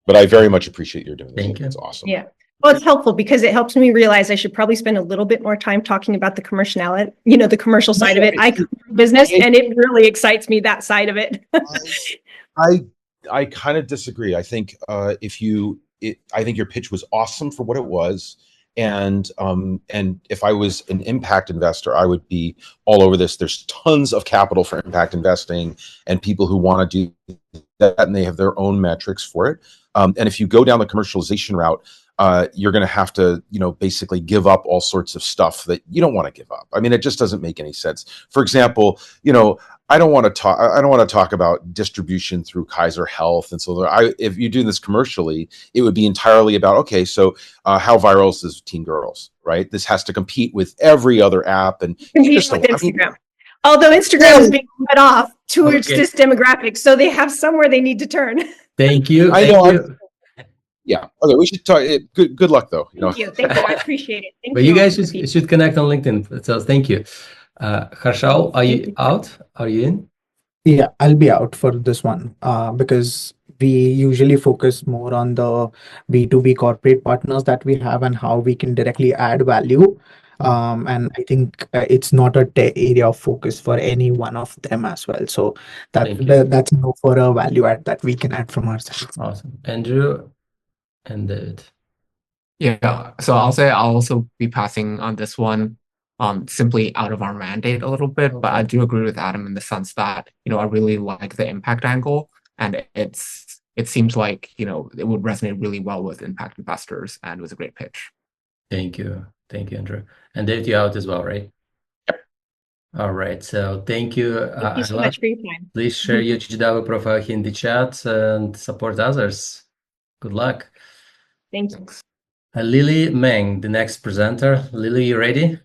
But I very much appreciate your doing this. Thank you. It's awesome. Yeah. Well, it's helpful because it helps me realize I should probably spend a little bit more time talking about the commerciality, you know, the commercial side of it. I come from business, and it really excites me, that side of it. I kind of disagree. I think I think your pitch was awesome for what it was, and if I was an impact investor, I would be all over this. There's tons of capital for impact investing and people who want to do that, and they have their own metrics for it. And if you go down the commercialization route, you're going to have to, basically give up all sorts of stuff that you don't want to give up. I mean, it just doesn't make any sense. For example, I don't want to talk about distribution through Kaiser Health, and so if you do this commercially, it would be entirely about, okay, so how viral is this Teen Girls, right? This has to compete with every other app, and Compete with Instagram. Although Instagram is being cut off towards this demographic, so they have somewhere they need to turn. Thank you. I know. Yeah. Okay. We should talk. Good luck, though. Thank you. I appreciate it. Thank but you guys should connect on LinkedIn. So thank you. Harshal, are you out? Are you in? Yeah, I'll be out for this one because we usually focus more on the B2B corporate partners that we have and how we can directly add value. And I think it's not a area of focus for any one of them as well. So that's no for a value add that we can add from our side. Awesome. Andrew and David. Yeah, so I'll say I'll also be passing on this one simply out of our mandate a little bit, but I do agree with Adam in the sense that, I really like the impact angle, and it seems like, it would resonate really well with impact investors, and it was a great pitch. Thank you, Andrew. And David, you're out as well, right? Yep. All right, so thank you. Thank you so much for your time. Please share your GGW profile here in the chat and support others. Good luck. Thank you. Lily Meng, the next presenter. Lily, you ready?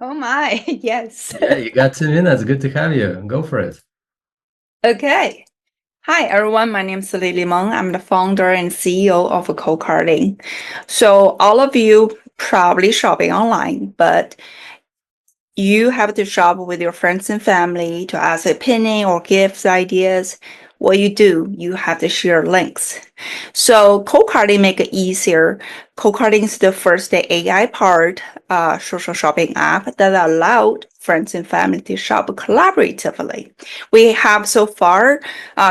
Oh my, yes. Yeah, you got 2 minutes. Good to have you. Go for it. Okay. Hi, everyone. My name is Lily Meng. I'm the founder and CEO of Co-Carding. So all of you probably shopping online, but you have to shop with your friends and family to ask opinion or gifts ideas. What you do, you have to share links. So Co-Carding make it easier. Co-Carding is the first AI-powered social shopping app that allowed friends and family to shop collaboratively. We have so far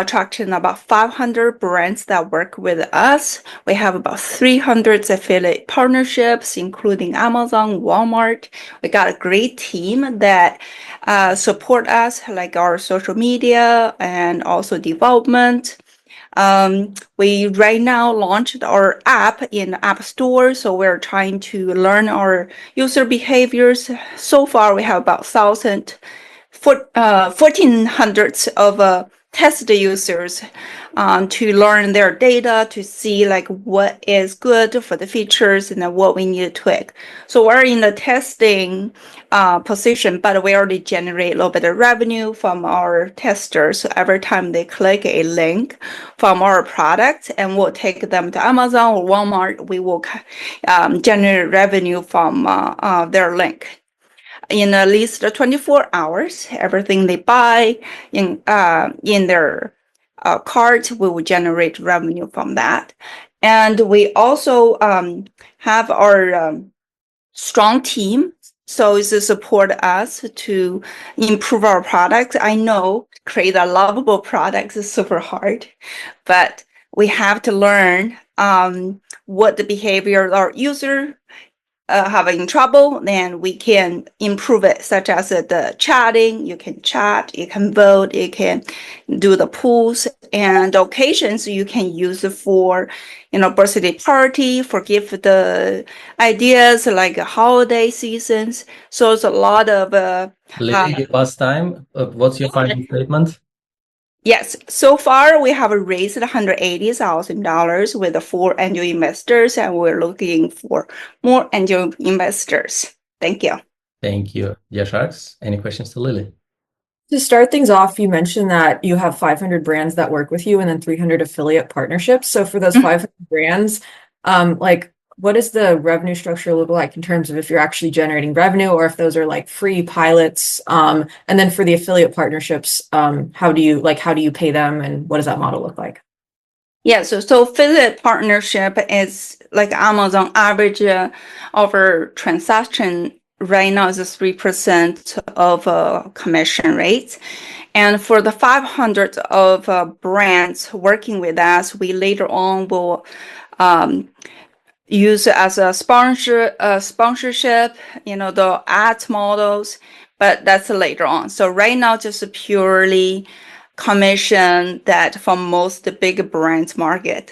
traction about 500 brands that work with us. We have about 300 affiliate partnerships, including Amazon, Walmart. We got a great team that support us, like our social media and also development. We right now launched our app in the App Store, so we're trying to learn our user behaviors. So far, we have about 1,400 of test users to learn their data, to see like what is good for the features and then what we need to tweak. So we're in the testing position, but we already generate a little bit of revenue from our testers. So every time they click a link from our product and we'll take them to Amazon or Walmart, we will generate revenue from their link. In at least 24 hours, everything they buy in their cart, we will generate revenue from that. And we also have our strong team. So it's to support us to improve our products. I know create a lovable product is super hard, but we have to learn what the behavior our user having trouble, then we can improve it, such as the chatting. You can chat, you can vote, you can do the polls, and occasions you can use it for, birthday party, for gift the ideas like holiday seasons. So it's a lot of. Lily, give us time. What's your final statement? Yes, so far we have raised $180,000 with the 4 angel investors, and we're looking for more angel investors. Thank you. Thank you. Yeah, Sharks, any questions to Lily? To start things off, you mentioned that you have 500 brands that work with you and then 300 affiliate partnerships. So for those 500 brands, what does the revenue structure look like in terms of if you're actually generating revenue or if those are like free pilots? And then for the affiliate partnerships, how do you pay them and what does that model look like? Yeah, so affiliate partnership is like Amazon average over transaction right now is 3% of commission rates. And for the 500 of brands working with us, we later on will use it as a sponsorship, the ads models, but that's later on. So right now, just purely commission that from most big brands market.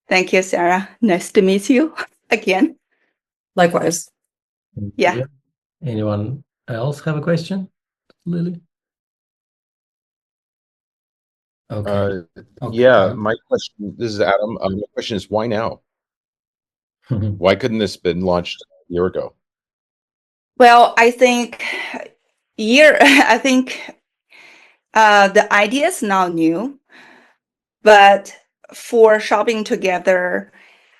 Thank you, Sarah. Nice to meet you again. Likewise. Yeah. Anyone else have a question, Lily? Okay. Yeah, my question, this is Adam. My question is, why now? Why couldn't this have been launched a year ago? Well, I think the idea is not new, but for shopping together,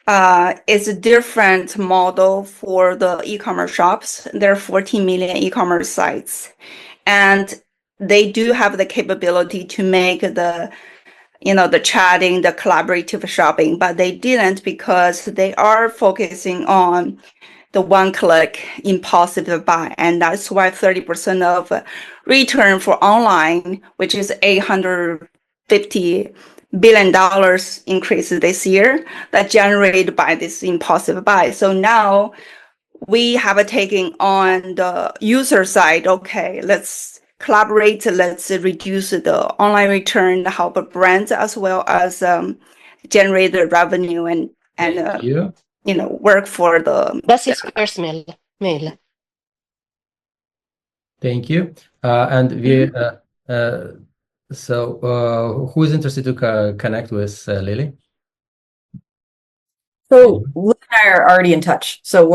it's a different model for the e-commerce shops. There are 14 million e-commerce sites, and they do have the capability to make the chatting, the collaborative shopping, but they didn't because they are focusing on the one-click impulsive buy, and that's why 30% of return for online, which is $850 billion increase this year, that generated by this impulsive buy. So now we have taken on the user side. Okay, let's collaborate. Let's reduce the online return, help brands as well as generate the revenue and work for the. That's his first mail. Thank you. And we who is interested to connect with Lily? So Lily and I are already in touch. So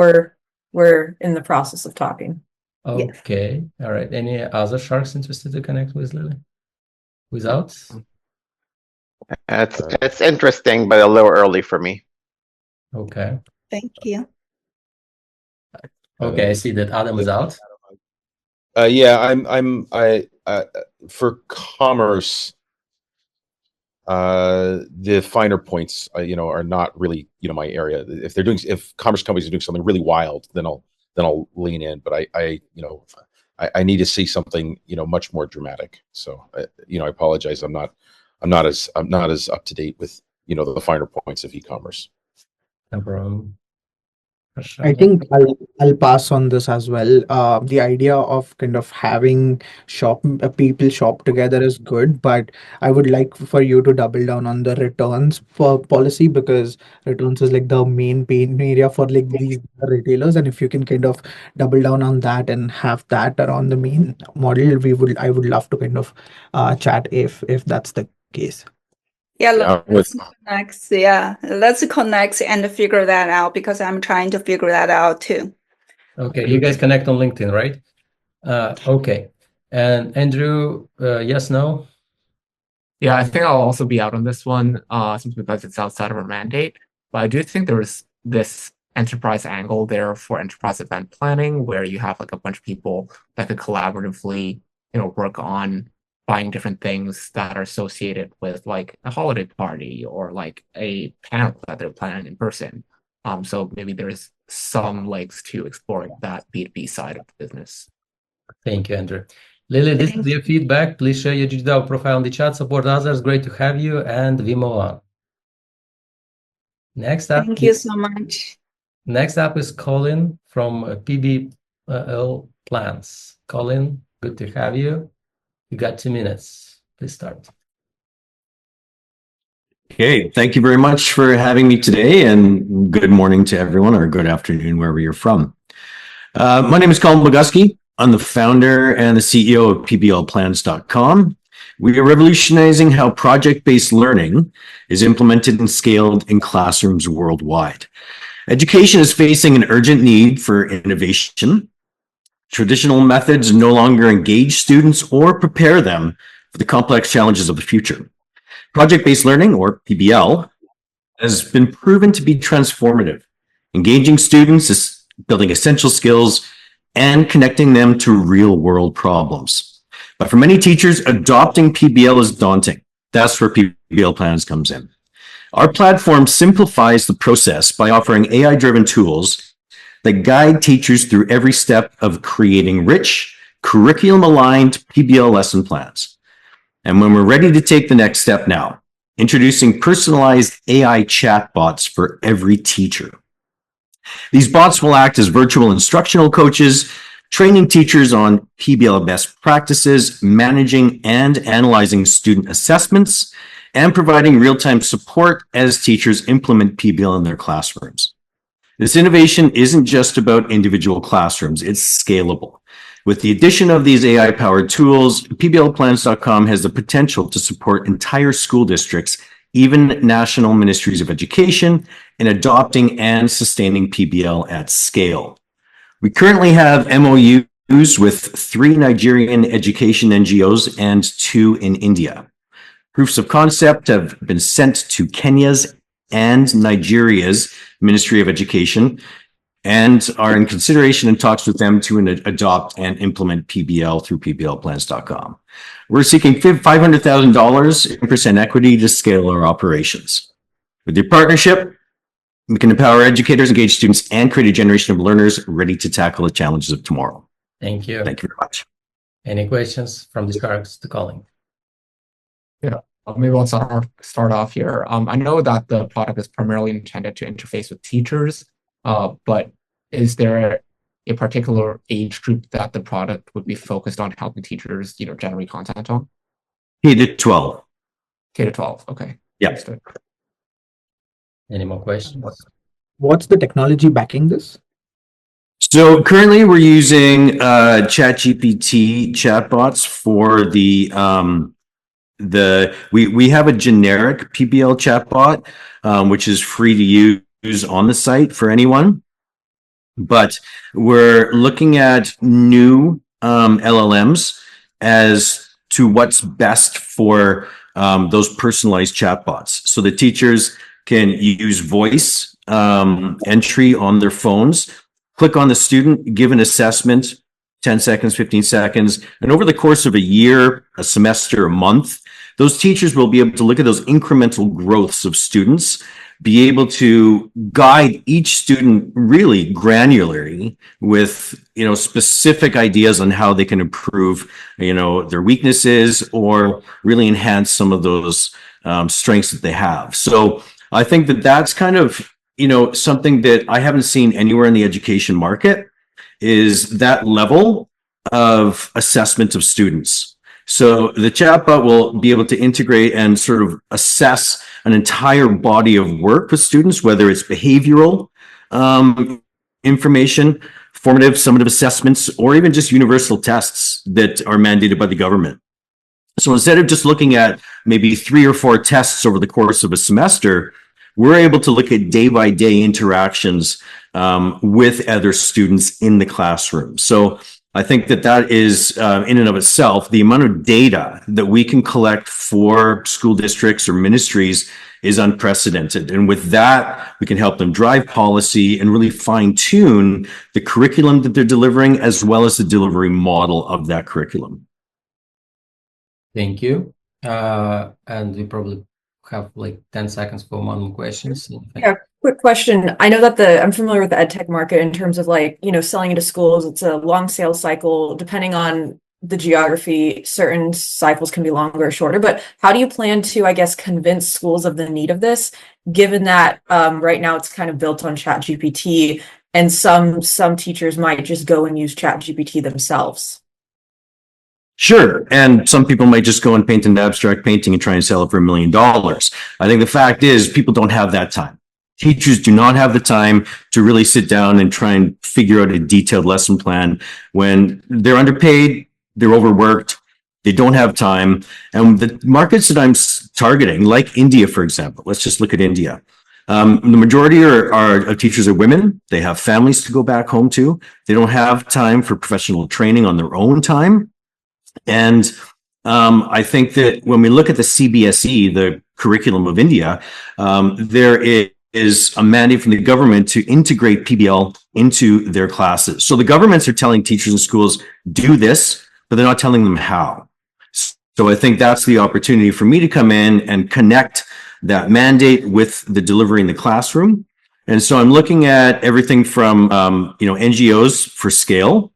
we're in the process of talking. Okay. Yes. All right. Any other sharks interested to connect with Lily? Without? It's interesting, but a little early for me. Okay. Thank you. Okay, I see that Adam is out. Yeah, I for commerce, the finer points, are not really, my area. If commerce companies are doing something really wild, then I'll lean in. But I need to see something, much more dramatic. So, I apologize. I'm not as up to date with, the finer points of e-commerce. No problem. I think I'll pass on this as well. The idea of kind of having people shop together is good, but I would like for you to double down on the returns for policy, because returns is like the main pain area for like these retailers. And if you can kind of double down on that and have that around the main model, I would love to kind of chat if that's the case. Yeah, let's connect. Yeah, let's connect and figure that out, because I'm trying to figure that out too. Okay, you guys connect on LinkedIn, right? Okay. And Andrew, yes, no? Yeah, I think I'll also be out on this one, simply because it's outside of our mandate. But I do think there's this enterprise angle there for enterprise event planning, where you have like a bunch of people that could collaboratively, work on buying different things that are associated with like a holiday party or like a panel that they're planning in person. So maybe there's some legs to exploring that B2B side of the business. Thank you, Andrew. Lily, this is your feedback. Please share your GGW profile in the chat, support others. Great to have you, and we move on. Next up. Thank you so much. Next up is Colin from PBL Plans. Colin, good to have you. You got 2 minutes. Please start. Okay, thank you very much for having me today, and good morning to everyone, or good afternoon, wherever you're from. My name is Colin Boguski. I'm the founder and the CEO of PBLplans.com. We are revolutionizing how project-based learning is implemented and scaled in classrooms worldwide. Education is facing an urgent need for innovation. Traditional methods no longer engage students or prepare them for the complex challenges of the future. Project-based learning, or PBL, has been proven to be transformative, engaging students, building essential skills, and connecting them to real-world problems. But for many teachers, adopting PBL is daunting. That's where PBL Plans comes in. Our platform simplifies the process by offering AI-driven tools that guide teachers through every step of creating rich, curriculum-aligned PBL lesson plans. And when we're ready to take the next step now, introducing personalized AI chatbots for every teacher. These bots will act as virtual instructional coaches, training teachers on PBL best practices, managing and analyzing student assessments, and providing real-time support as teachers implement PBL in their classrooms. This innovation isn't just about individual classrooms, it's scalable. With the addition of these AI-powered tools, PBLplans.com has the potential to support entire school districts, even national ministries of education, in adopting and sustaining PBL at scale. We currently have MOUs with 3 Nigerian education NGOs and 2 in India. Proofs of concept have been sent to Kenya's and Nigeria's Ministry of Education and are in consideration and talks with them to adopt and implement PBL through PBLplans.com. We're seeking $500,000 in percent equity to scale our operations. With your partnership, we can empower educators, engage students, and create a generation of learners ready to tackle the challenges of tomorrow. Thank you. Thank you very much. Any questions from the Sharks to calling? Yeah, maybe I'll start off here. I know that the product is primarily intended to interface with teachers, but is there a particular age group that the product would be focused on helping teachers, generate content on? K to 12. K to 12. Okay. Yeah. Understood. Any more questions? What's the technology backing this? So currently we're using ChatGPT chatbots for we have a generic PBL chatbot, which is free to use on the site for anyone. But we're looking at new LLMs as to what's best for those personalized chatbots. So the teachers can use voice entry on their phones, click on the student, give an assessment, 10 seconds, 15 seconds. And over the course of a year, a semester, a month, those teachers will be able to look at those incremental growths of students, be able to guide each student really granularly with, specific ideas on how they can improve, their weaknesses or really enhance some of those strengths that they have. So I think that that's kind of, something that I haven't seen anywhere in the education market is that level of assessment of students. So the chatbot will be able to integrate and sort of assess an entire body of work with students, whether it's behavioral information, formative, summative assessments, or even just universal tests that are mandated by the government. So instead of just looking at maybe 3 or 4 tests over the course of a semester, we're able to look at day-by-day interactions with other students in the classroom. So I think that is, in and of itself, the amount of data that we can collect for school districts or ministries is unprecedented. And with that, we can help them drive policy and really fine-tune the curriculum that they're delivering, as well as the delivery model of that curriculum. Thank you. And we probably have like 10 seconds for one more question. Yeah, quick question. I know that I'm familiar with the ed tech market in terms of selling into schools. It's a long sales cycle. Depending on the geography, certain cycles can be longer or shorter. But how do you plan to, convince schools of the need of this, given that right now it's kind of built on ChatGPT, and some teachers might just go and use ChatGPT themselves? Sure. And some people might just go and paint an abstract painting and try and sell it for $1 million. I think the fact is people don't have that time. Teachers do not have the time to really sit down and try and figure out a detailed lesson plan when they're underpaid, they're overworked, they don't have time. And the markets that I'm targeting, like India, for example, let's just look at India. The majority of teachers are women. They have families to go back home to. They don't have time for professional training on their own time. And I think that when we look at the CBSE, the curriculum of India, there is a mandate from the government to integrate PBL into their classes. So the governments are telling teachers and schools, do this, but they're not telling them how. So I think that's the opportunity for me to come in and connect that mandate with the delivery in the classroom. And so I'm looking at everything from, NGOs for scale,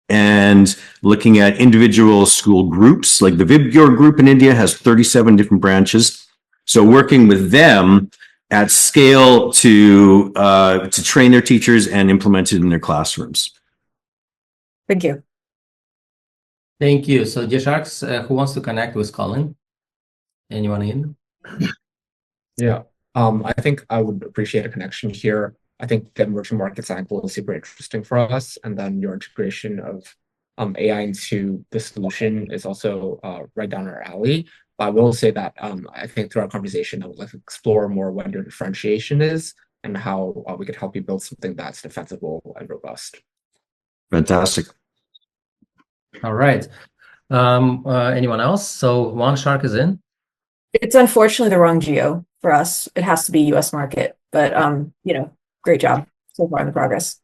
and looking at individual school groups, like the Vibgyor group in India has 37 different branches. So working with them at scale to train their teachers and implement it in their classrooms. Thank you. Thank you. So, Dear Sharks, who wants to connect with Colin? Anyone in? Yeah. I think I would appreciate a connection here. I think the emerging markets angle is super interesting for us, and then your integration of AI into the solution is also right down our alley. But I will say that I think through our conversation, I would like to explore more what your differentiation is and how we could help you build something that's defensible and robust. Fantastic. All right. Anyone else? So one shark is in. It's unfortunately the wrong geo for us. It has to be US market, but great job so far in the progress.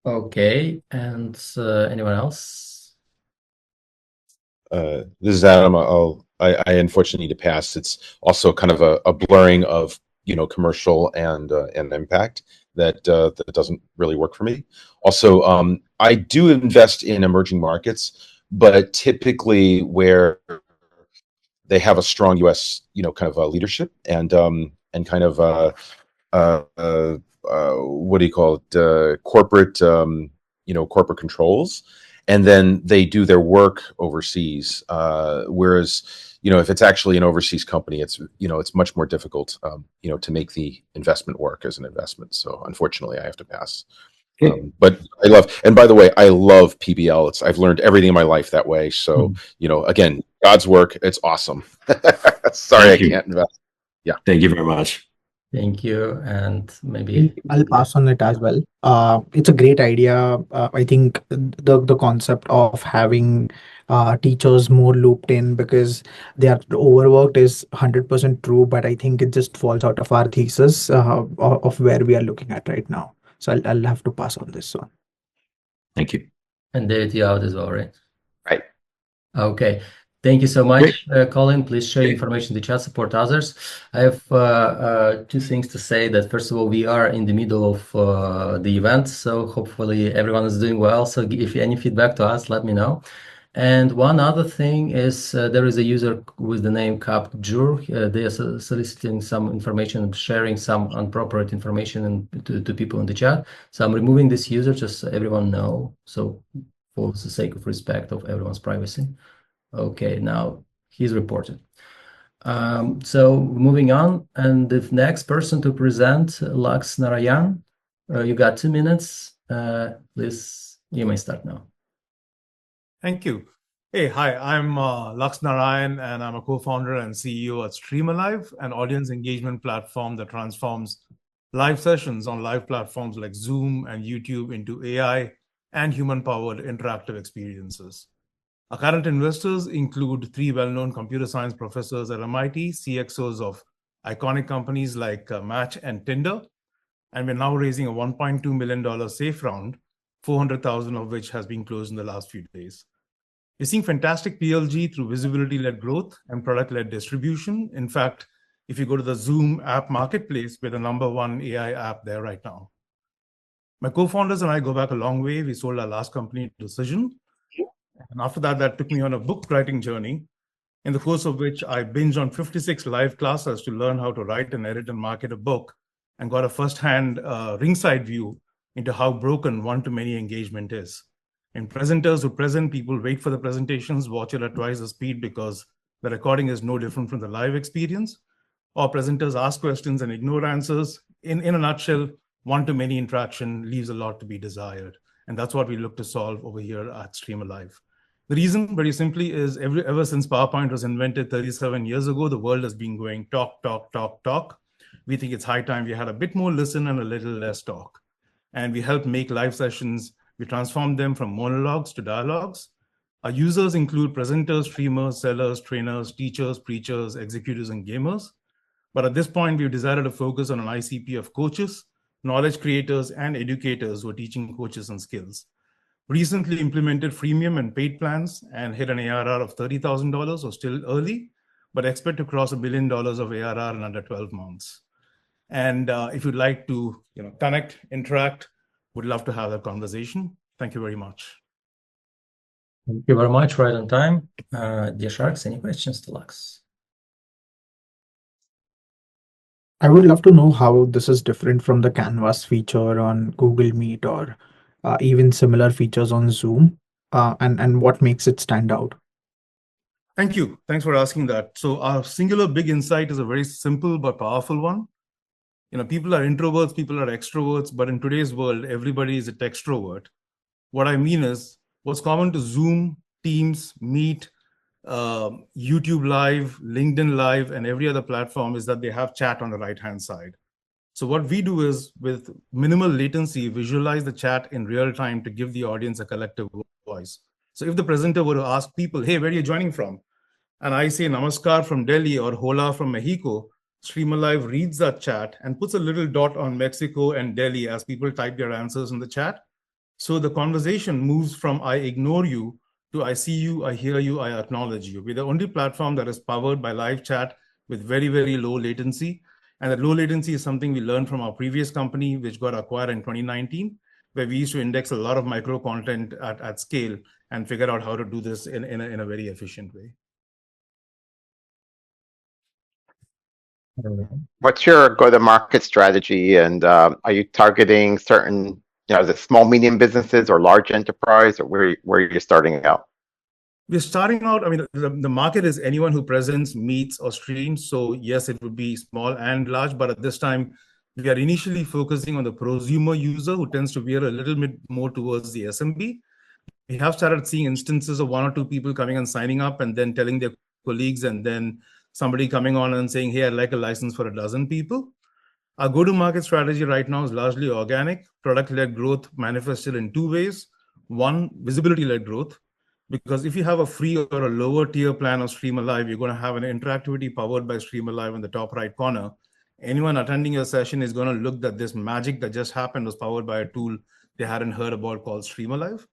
Okay, and anyone else? This is Adam. I unfortunately need to pass. It's also kind of a blurring of commercial and impact that doesn't really work for me. Also, I do invest in emerging markets, but typically where they have a strong U.S. kind of leadership and kind of what do you call it? Corporate corporate controls, and then they do their work overseas. Whereas if it's actually an overseas company, it's much more difficult to make the investment work as an investment. So unfortunately, I have to pass. But I love, and by the way, I love PBL. I've learned everything in my life that way. So again, God's work. It's awesome. Sorry, I can't invest. Yeah. Thank you very much. Thank you, and maybe I'll pass on it as well. It's a great idea. I think the concept of having teachers more looped in because they are overworked is 100% true, but I think it just falls out of our thesis of where we are looking at right now. So I'll have to pass on this one. Thank you. And David, you out as well, right? Right. Okay. Thank you so much, Colin. Please share information in the chat, support others. I have two things to say. That first of all, we are in the middle of the event, so hopefully everyone is doing well. So if any feedback to us, let me know. And one other thing is there is a user with the name CapJur. They are soliciting some information and sharing some inappropriate information to people in the chat. So I'm removing this user just so everyone know. So for the sake of respect of everyone's privacy. Okay, now he's reported. So moving on, and the next person to present, Lux Narayan. You got 2 minutes. Please, you may start now. Thank you. Hey, hi, I'm Lux Narayan, and I'm a co-founder and CEO at StreamAlive, an audience engagement platform that transforms live sessions on live platforms like Zoom and YouTube into AI and human-powered interactive experiences. Our current investors include 3 well-known computer science professors at MIT, CXOs of iconic companies like Match and Tinder, and we're now raising a $1.2 million safe round, 400,000 of which has been closed in the last few days. We're seeing fantastic PLG through visibility-led growth and product-led distribution. In fact, if you go to the Zoom app marketplace, we're the #1 AI app there right now. My co-founders and I go back a long way. We sold our last company, Decision. And after that, that took me on a book writing journey, in the course of which I binged on 56 live classes to learn how to write and edit and market a book, and got a first-hand ringside view into how broken one-to-many engagement is. And presenters who present, people wait for the presentations, watch it at twice the speed because the recording is no different from the live experience. Or presenters ask questions and ignore answers. In a nutshell, one-to-many interaction leaves a lot to be desired. And that's what we look to solve over here at StreamAlive. The reason, very simply, is ever since PowerPoint was invented 37 years ago, the world has been going talk, talk, talk, talk. We think it's high time we had a bit more listen and a little less talk. And we help make live sessions. We transform them from monologues to dialogues. Our users include presenters, streamers, sellers, trainers, teachers, preachers, executives, and gamers. But at this point, we've decided to focus on an ICP of coaches, knowledge creators, and educators who are teaching coaches and skills. Recently implemented freemium and paid plans and hit an ARR of $30,000, so still early, but expect to cross $1 billion of ARR in under 12 months. And if you'd like to connect, interact, would love to have that conversation. Thank you very much. Thank you very much. Right on time. Dear Sharks, any questions to Lux? I would love to know how this is different from the Canvas feature on Google Meet or even similar features on Zoom, and what makes it stand out? Thank you. Thanks for asking that. So our singular big insight is a very simple but powerful one. People are introverts, people are extroverts, but in today's world, everybody is a textrovert. What I mean is, what's common to Zoom, Teams, Meet, YouTube Live, LinkedIn Live, and every other platform is that they have chat on the right-hand side. So what we do is, with minimal latency, visualize the chat in real time to give the audience a collective voice. So if the presenter were to ask people, hey, where are you joining from? And I say Namaskar from Delhi or Hola from Mexico, Streamer Live reads that chat and puts a little dot on Mexico and Delhi as people type their answers in the chat. So the conversation moves from I ignore you to I see you, I hear you, I acknowledge you. We're the only platform that is powered by live chat with very, very low latency. And that low latency is something we learned from our previous company, which got acquired in 2019, where we used to index a lot of micro content at scale and figure out how to do this in a very efficient way. What's your go-to-market strategy, and are you targeting certain, is it small, medium businesses or large enterprise, or where are you starting out? We're starting out, the market is anyone who presents, meets, or streams. So yes, it would be small and large, but at this time, we are initially focusing on the prosumer user who tends to veer a little bit more towards the SMB. We have started seeing instances of 1 or 2 people coming and signing up and then telling their colleagues, and then somebody coming on and saying, hey, I'd like a license for 12 people. Our go-to-market strategy right now is largely organic. Product-led growth manifested in 2 ways. One, visibility-led growth, because if you have a free or a lower tier plan of Streamer Live, you're going to have an interactivity powered by Streamer Live in the top right corner. Anyone attending your session is going to look that this magic that just happened was powered by a tool they hadn't heard about called Streamer Live.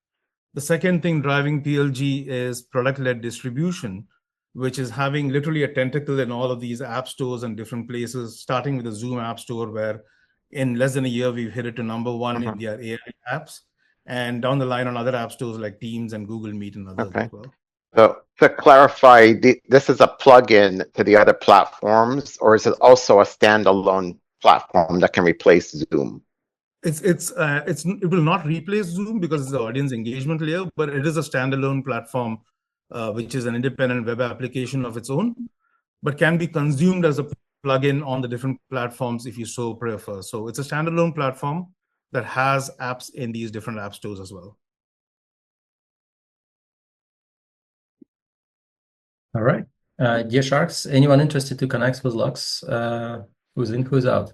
The second thing driving PLG is product-led distribution, which is having literally a tentacle in all of these app stores and different places, starting with the Zoom app store, where in less than a year, we've hit it to #1 in their AI apps, and down the line on other app stores like Teams and Google Meet and others as well. So to clarify, this is a plugin to the other platforms, or is it also a standalone platform that can replace Zoom? It will not replace Zoom because it's the audience engagement layer, but it is a standalone platform, which is an independent web application of its own, but can be consumed as a plugin on the different platforms if you so prefer. So it's a standalone platform that has apps in these different app stores as well. All right. Dear Sharks, anyone interested to connect with Lux? Who's in, who's out?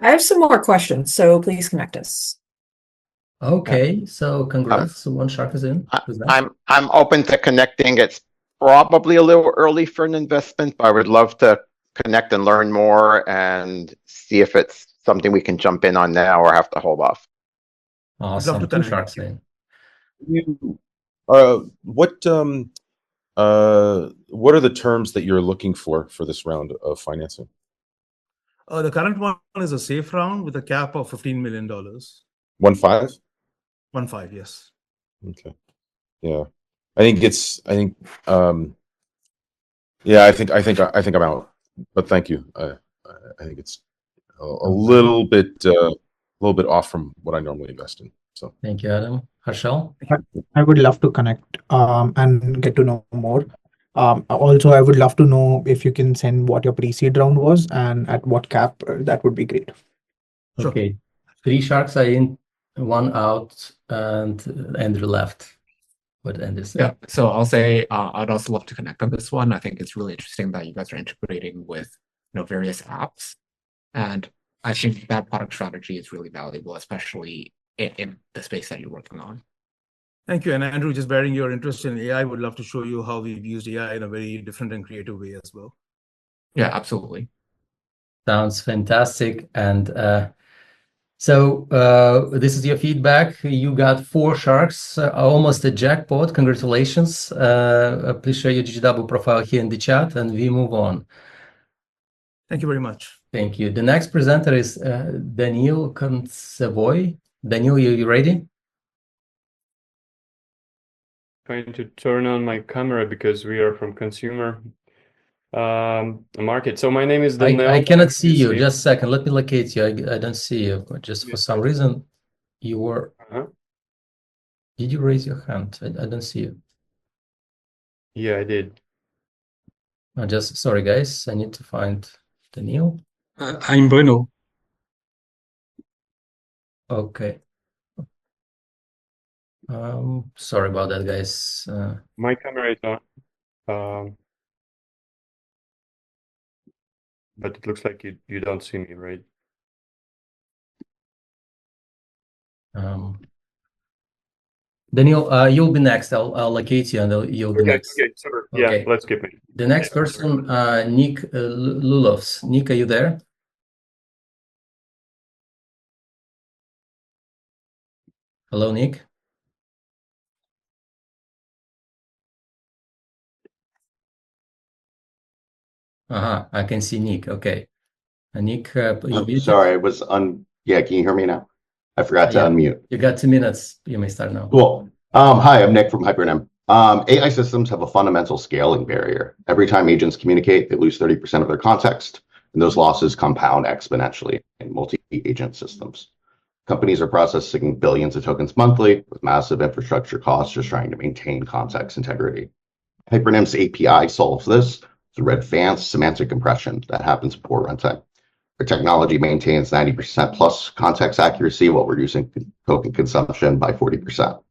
I have some more questions, so please connect us. Okay, so congrats. So 1 Shark is in. I'm open to connecting. It's probably a little early for an investment, but I would love to connect and learn more and see if it's something we can jump in on now or have to hold off. Awesome. 2 Sharks in. What are the terms that you're looking for this round of financing? The current one is a safe round with a cap of $15 million. 1.5? 1.5, yes. Okay. Yeah. I think I'm out. But thank you. I think it's a little bit off from what I normally invest in. So thank you, Adam. Harshal? I would love to connect and get to know more. Also, I would love to know if you can send what your pre-seed round was and at what cap. That would be great. Sure. Okay. 3 Sharks are in, 1 out, and Andrew left. What Andrew said. Yeah, so I'll say I'd also love to connect on this one. I think it's really interesting that you guys are integrating with various apps, and I think that product strategy is really valuable, especially in the space that you're working on. Thank you. And Andrew, just bearing your interest in AI, would love to show you how we've used AI in a very different and creative way as well. Yeah, absolutely. Sounds fantastic. And so this is your feedback. You got 4 Sharks, almost a jackpot. Congratulations. Please share your GGW profile here in the chat, and we move on. Thank you very much. Thank you. The next presenter is Daniil Kontsevoy. Daniil, you ready? Trying to turn on my camera because we are from consumer market. So my name is Daniil. I cannot see you. Just a second. Let me locate you. I don't see you. Just for some reason, you were Did you raise your hand? I don't see you. Yeah, I did. Sorry, guys. I need to find Daniel. I'm Bruno. Okay. Sorry about that, guys. My camera is on, but it looks like you don't see me, right? Daniel, you'll be next. I'll locate you and you'll be next. Okay, super. Okay. Yeah, let's skip it. The next person, Nick Lulovs. Nick, are you there? Hello, Nick. I can see Nick. Okay. Nick, you're muted. Sorry, I was yeah, can you hear me now? I forgot to unmute. You got 2 minutes. You may start now. Cool. Hi, I'm Nick from Hypernym. AI systems have a fundamental scaling barrier. Every time agents communicate, they lose 30% of their context, and those losses compound exponentially in multi-agent systems. Companies are processing billions of tokens monthly with massive infrastructure costs just trying to maintain context integrity. Hypernym's API solves this through advanced semantic compression that happens before runtime. Our technology maintains 90% plus context accuracy while reducing token consumption by 40%.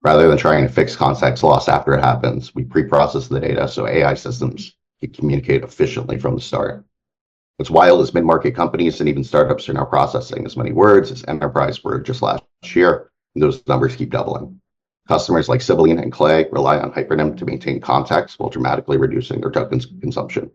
Rather than trying to fix context loss after it happens, we pre-process the data so AI systems can communicate efficiently from the start. What's wild is mid-market companies and even startups are now processing as many words as enterprise were just last year, and those numbers keep doubling. Customers like Sibylline and Clay rely on Hypernym to maintain context while dramatically reducing their tokens consumption.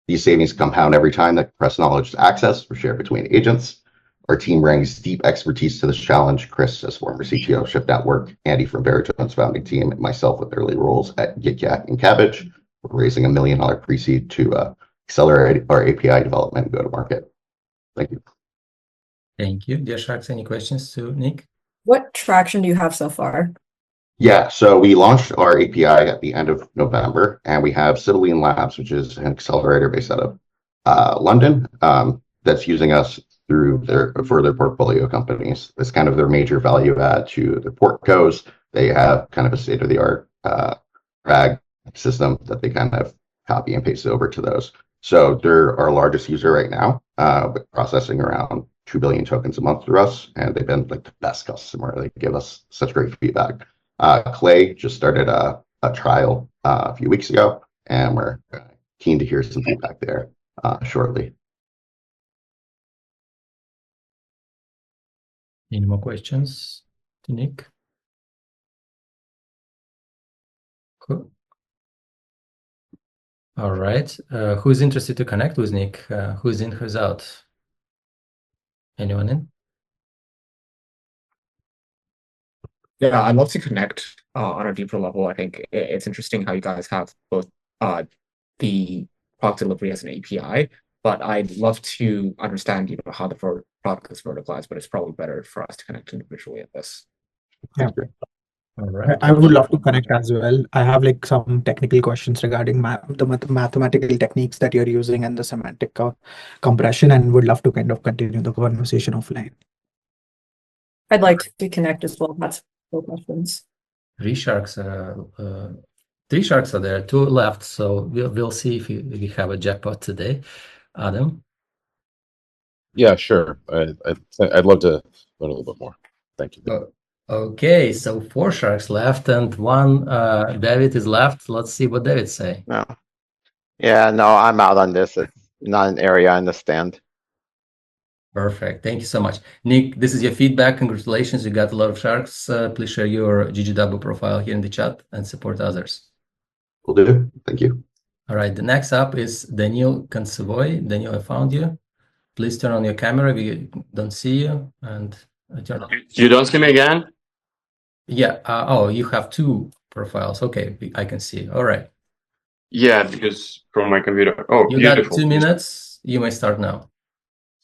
These savings compound every time that compressed knowledge is accessed or shared between agents. Our team brings deep expertise to this challenge. Chris, as former CTO of Shift Network, Andy from Veritone's founding team, and myself with early roles at Geek and Cabbage. We're raising $1 million pre-seed to accelerate our API development and go to market. Thank you. Thank you. Dear Sharks, any questions to Nick? What traction do you have so far? Yeah, so we launched our API at the end of November, and we have Sibylline Labs, which is an accelerator based out of London, that's using us for their portfolio companies. It's kind of their major value add to their portcos. They have kind of a state-of-the-art RAG system that they kind of copy and paste over to those. So they're our largest user right now, processing around 2 billion tokens a month through us, and they've been like the best customer. They give us such great feedback. Clay just started a trial a few weeks ago, and we're keen to hear some feedback there shortly. Any more questions to Nick? Cool. All right. Who's interested to connect with Nick? Who's in, who's out? Anyone in? Yeah, I'd love to connect on a deeper level. I think it's interesting how you guys have both the product delivery as an API, but I'd love to understand, how the product is verticalized, but it's probably better for us to connect individually at this. Yeah. All right. I would love to connect as well. I have like some technical questions regarding the mathematical techniques that you're using and the semantic compression, and would love to kind of continue the conversation offline. I'd like to connect as well. That's cool questions. Three sharks are there, 2 left, so we'll see if we have a jackpot today. Adam? Yeah, sure. I'd love to learn a little bit more. Thank you. Okay, so 4 sharks left and 1 David is left. Let's see what David say. No. Yeah, no, I'm out on this. It's not an area I understand. Perfect. Thank you so much. Nick, this is your feedback. Congratulations. You got a lot of sharks. Please share your GGW profile here in the chat and support others. Will do. Thank you. All right. The next up is Daniel Kansevoy. Daniel, I found you. Please turn on your camera. We don't see you. And turn on. You don't see me again? Yeah. Oh, you have 2 profiles. Okay. I can see. All right. Yeah, because from my computer. Oh, you beautiful. got 2 minutes. You may start now.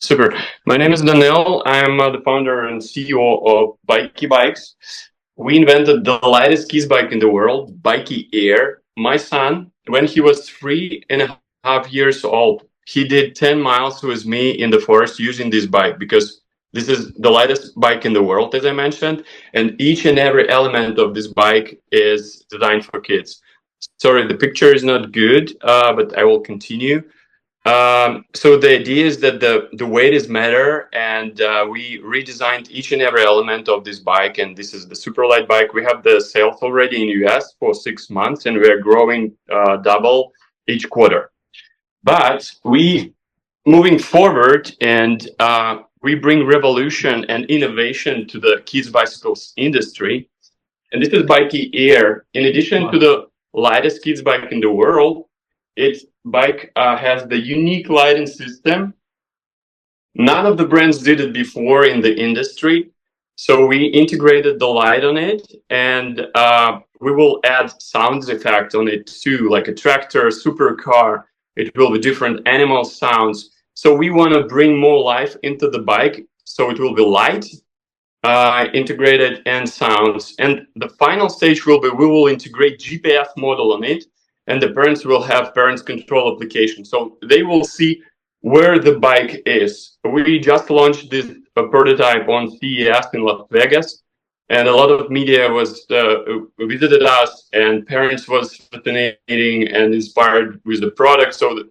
Super. My name is Daniel. I'm the founder and CEO of Bikey Bikes. We invented the lightest kids bike in the world, Bikey Air. My son, when he was 3.5 years old, he did 10 miles with me in the forest using this bike because This is the lightest bike in the world, as I mentioned, and each and every element of this bike is designed for kids. Sorry, the picture is not good, but I will continue. So the idea is that the weight is matter, and we redesigned each and every element of this bike. And this is the super light bike. We have the sales already in US for 6 months, and we are growing double each quarter. But we moving forward, and we bring revolution and innovation to the kids bicycles industry. And this is Bikey Air. In addition to the lightest kids bike in the world, its bike has the unique lighting system. None of the brands did it before in the industry. So we integrated the light on it, and we will add sound effect on it too, like a tractor, supercar. It will be different animal sounds. So we want to bring more life into the bike. So it will be light, integrated, and sounds. And the final stage will be we will integrate GPS model on it, and the parents will have parents control application. So they will see where the bike is. We just launched this prototype on CES in Las Vegas, and a lot of media was visited us, and parents was fascinating and inspired with the product. So that,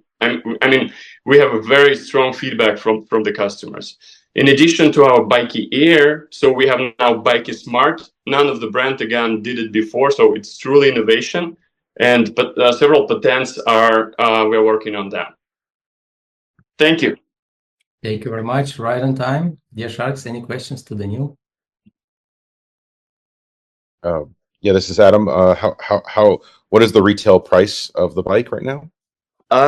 I mean, we have a very strong feedback from the customers. In addition to our Bikey Air, so we have now Bikey Smart. None of the brand again did it before, so it's truly innovation. And but several patents are we're working on that. Thank you. Thank you very much. Right on time. Dear Sharks, any questions to Daniel? Yeah, this is Adam. What is the retail price of the bike right now?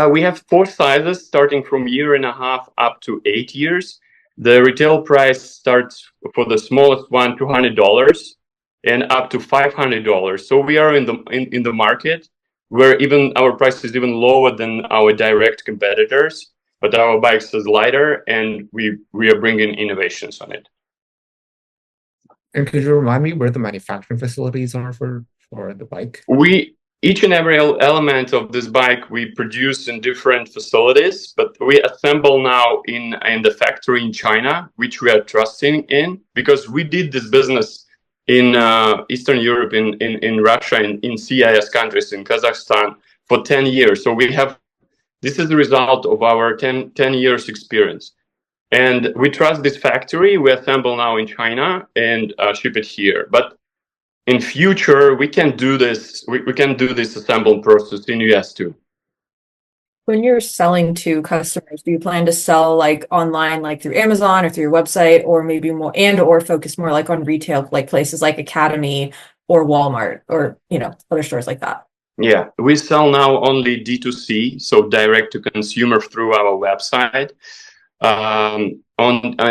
We have 4 sizes, starting from 1.5 up to 8 years. The retail price starts for the smallest one, $200, and up to $500. So we are in the market where even our price is even lower than our direct competitors. But our bikes is lighter, and we are bringing innovations on it. And could you remind me where the manufacturing facilities are for the bike? Each and every element of this bike we produce in different facilities, but we assemble now in the factory in China, which we are trusting in, because we did this business in Eastern Europe, in Russia, in CIS countries, in Kazakhstan for 10 years. So this is the result of our 10 years experience. And we trust this factory. We assemble now in China and ship it here. But in future, we can do this. We can do this assembly process in US too. When you're selling to customers, do you plan to sell like online, like through Amazon or through your website, or maybe more or focus more like on retail, like places like Academy or Walmart or other stores like that? Yeah, we sell now only D2C, so direct to consumer through our website.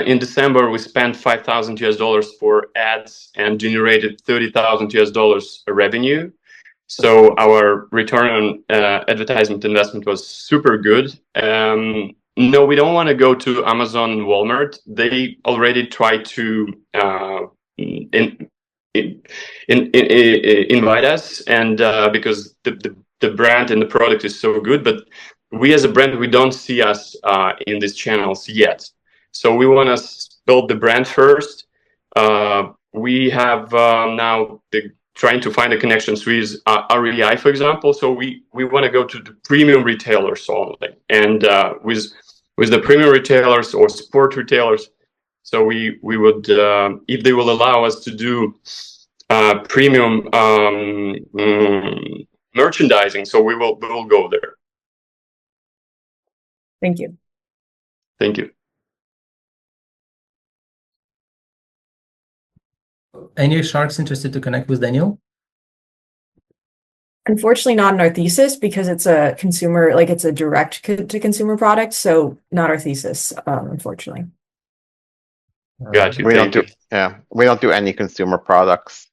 In December, we spent $5,000 for ads and generated $30,000 revenue. So our return on advertisement investment was super good. No, we don't want to go to Amazon and Walmart. They already tried to invite us, and because the brand and the product is so good, but we as a brand, we don't see us in these channels yet. So we want to build the brand first. We have now trying to find the connections with REI, for example. So we want to go to the premium retailers only, and with the premium retailers or sport retailers. So we would, if they will allow us to do premium merchandising, so we will go there. Thank you. Thank you. Any Sharks interested to connect with Daniel? Unfortunately, not in our thesis, because it's a consumer, like it's a direct to consumer product. So not our thesis, unfortunately. Got you. We don't do any consumer products.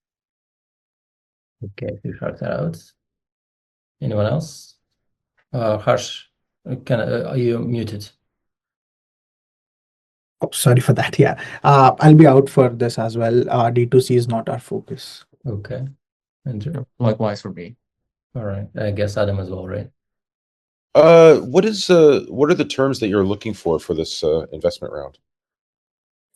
Okay, few Sharks are out. Anyone else? Harsh, are you muted? Oh, sorry for that. Yeah, I'll be out for this as well. D2C is not our focus. Okay. Andrew? Likewise for me. All right. I guess Adam as well, right? What are the terms that you're looking for this investment round?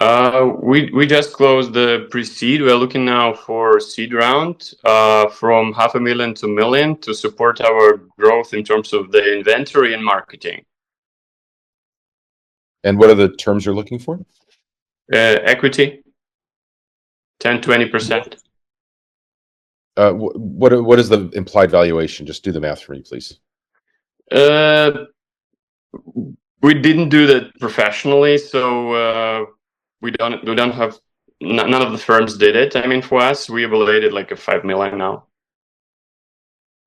We just closed the pre-seed. We're looking now for seed round from $500,000 to $1 million to support our growth in terms of the inventory and marketing. And what are the terms you're looking for? Equity, 10-20%. What is the implied valuation? Just do the math for me, please. We didn't do that professionally, so we don't have, none of the firms did it. I mean, for us, we evaluated like a $5 million now.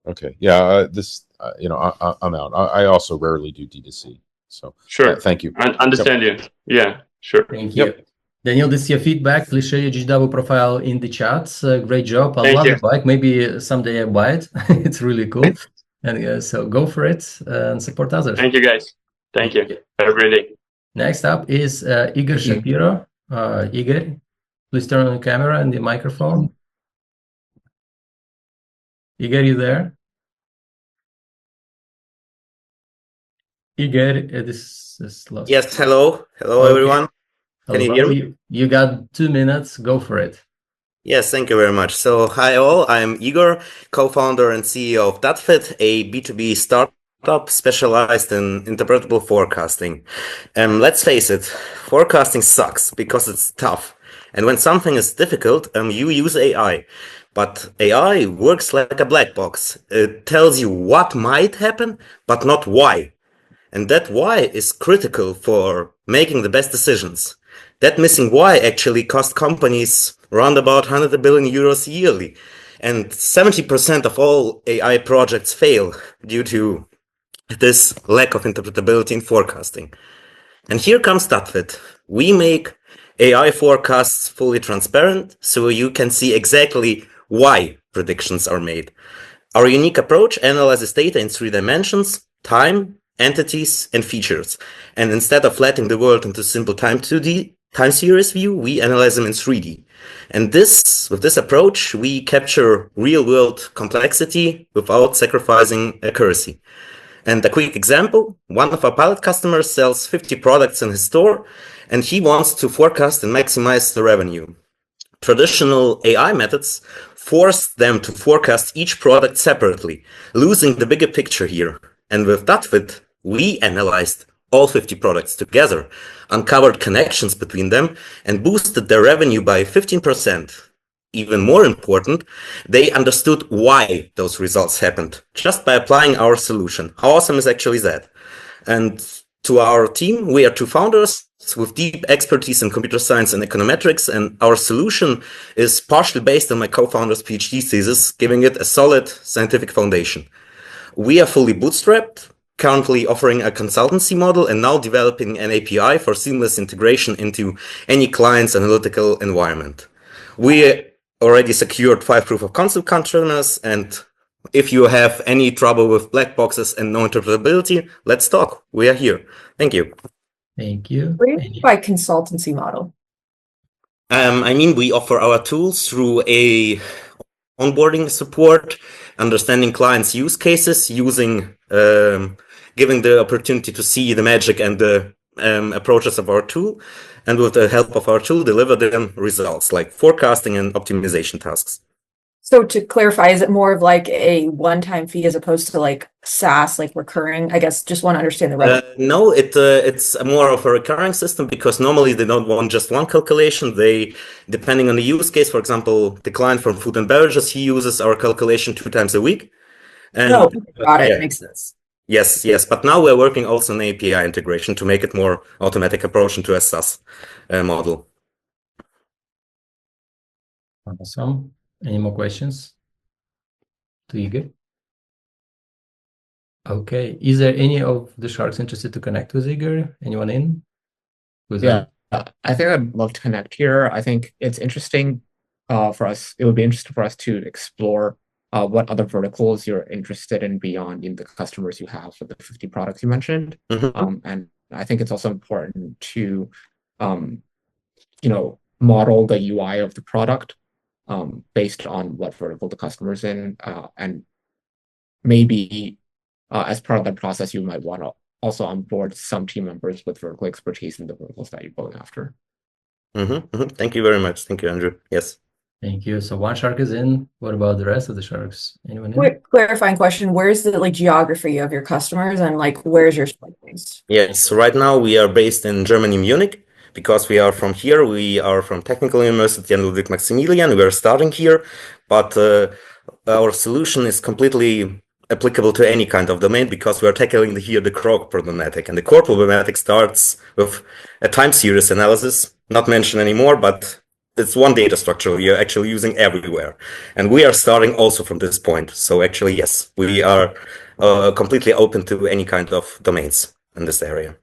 Okay, yeah, I'm out. I also rarely do D2C, so sure. Thank you. I understand you. Yeah, sure. Thank you. Daniel, this is your feedback. Please share your GGW profile in the chats. Great job. I love the bike. Maybe someday I buy it. It's really cool. And so go for it and support others. Thank you, guys. Thank you. Have a great day. Next up is Igor Shapiro. Igor, please turn on the camera and the microphone. Igor, you there? Igor, this is lost. Yes, hello. Hello, everyone. Can you hear me? You got 2 minutes. Go for it. Yes, thank you very much. So, hi all. I'm Igor, co-founder and CEO of ThatFit, a B2B startup specialized in interpretable forecasting. Let's face it, forecasting sucks because it's tough. And when something is difficult, you use AI. But AI works like a black box. It tells you what might happen, but not why. And that why is critical for making the best decisions. That missing why actually cost companies around about 100 billion euros yearly. And 70% of all AI projects fail due to this lack of interpretability in forecasting. And here comes ThatFit. We make AI forecasts fully transparent so you can see exactly why predictions are made. Our unique approach analyzes data in 3 dimensions: time, entities, and features. And instead of letting the world into simple time 2D time series view, we analyze them in 3D. And with this approach, we capture real-world complexity without sacrificing accuracy. And a quick example, one of our pilot customers sells 50 products in his store, and he wants to forecast and maximize the revenue. Traditional AI methods force them to forecast each product separately, losing the bigger picture here. And with ThatFit, we analyzed all 50 products together, uncovered connections between them, and boosted their revenue by 15%. Even more important, they understood why those results happened just by applying our solution. How awesome is actually that? And to our team, we are 2 founders with deep expertise in computer science and econometrics, and our solution is partially based on my co-founder's PhD thesis, giving it a solid scientific foundation. We are fully bootstrapped, currently offering a consultancy model and now developing an API for seamless integration into any client's analytical environment. We already secured 5 proof of concept customers, and if you have any trouble with black boxes and no interpretability, let's talk. We are here. Thank you. Thank you. What do you mean by consultancy model? I mean, we offer our tools through a onboarding support, understanding clients' use cases, using giving the opportunity to see the magic and the approaches of our tool, and with the help of our tool, deliver them results like forecasting and optimization tasks. So to clarify, is it more of like a one-time fee as opposed to like SaaS, like recurring? I guess just want to understand the revenue. No, it's more of a recurring system because normally they don't want just one calculation. They, depending on the use case, for example, the client from food and beverages, he uses our calculation 2 times a week. And, no, got it. Makes sense. Yes. But now we're working also on API integration to make it more automatic approach into a SaaS model. Awesome. Any more questions to Igor? Okay. Is there any of the Sharks interested to connect with Igor? Anyone in? Yeah, I think I'd love to connect here. I think it's interesting for us. It would be interesting for us to explore what other verticals you're interested in beyond in the customers you have for the 50 products you mentioned. And I think it's also important to, model the UI of the product based on what vertical the customer's in, and maybe as part of that process, you might want to also onboard some team members with vertical expertise in the verticals that you're going after. Thank you very much. Thank you, Andrew. Yes. Thank you. So one shark is in. What about the rest of the sharks? Anyone in? Quick clarifying question: where's the geography of your customers, and where's your site base? Yes, right now we are based in Germany, Munich, because we are from here. We are from Technical University and Ludwig Maximilian. We are starting here, but our solution is completely applicable to any kind of domain because we are tackling here the core problematic. And the core problematic starts with a time series analysis, not mentioned anymore, but it's one data structure we are actually using everywhere. And we are starting also from this point. So actually, yes, we are completely open to any kind of domains in this area.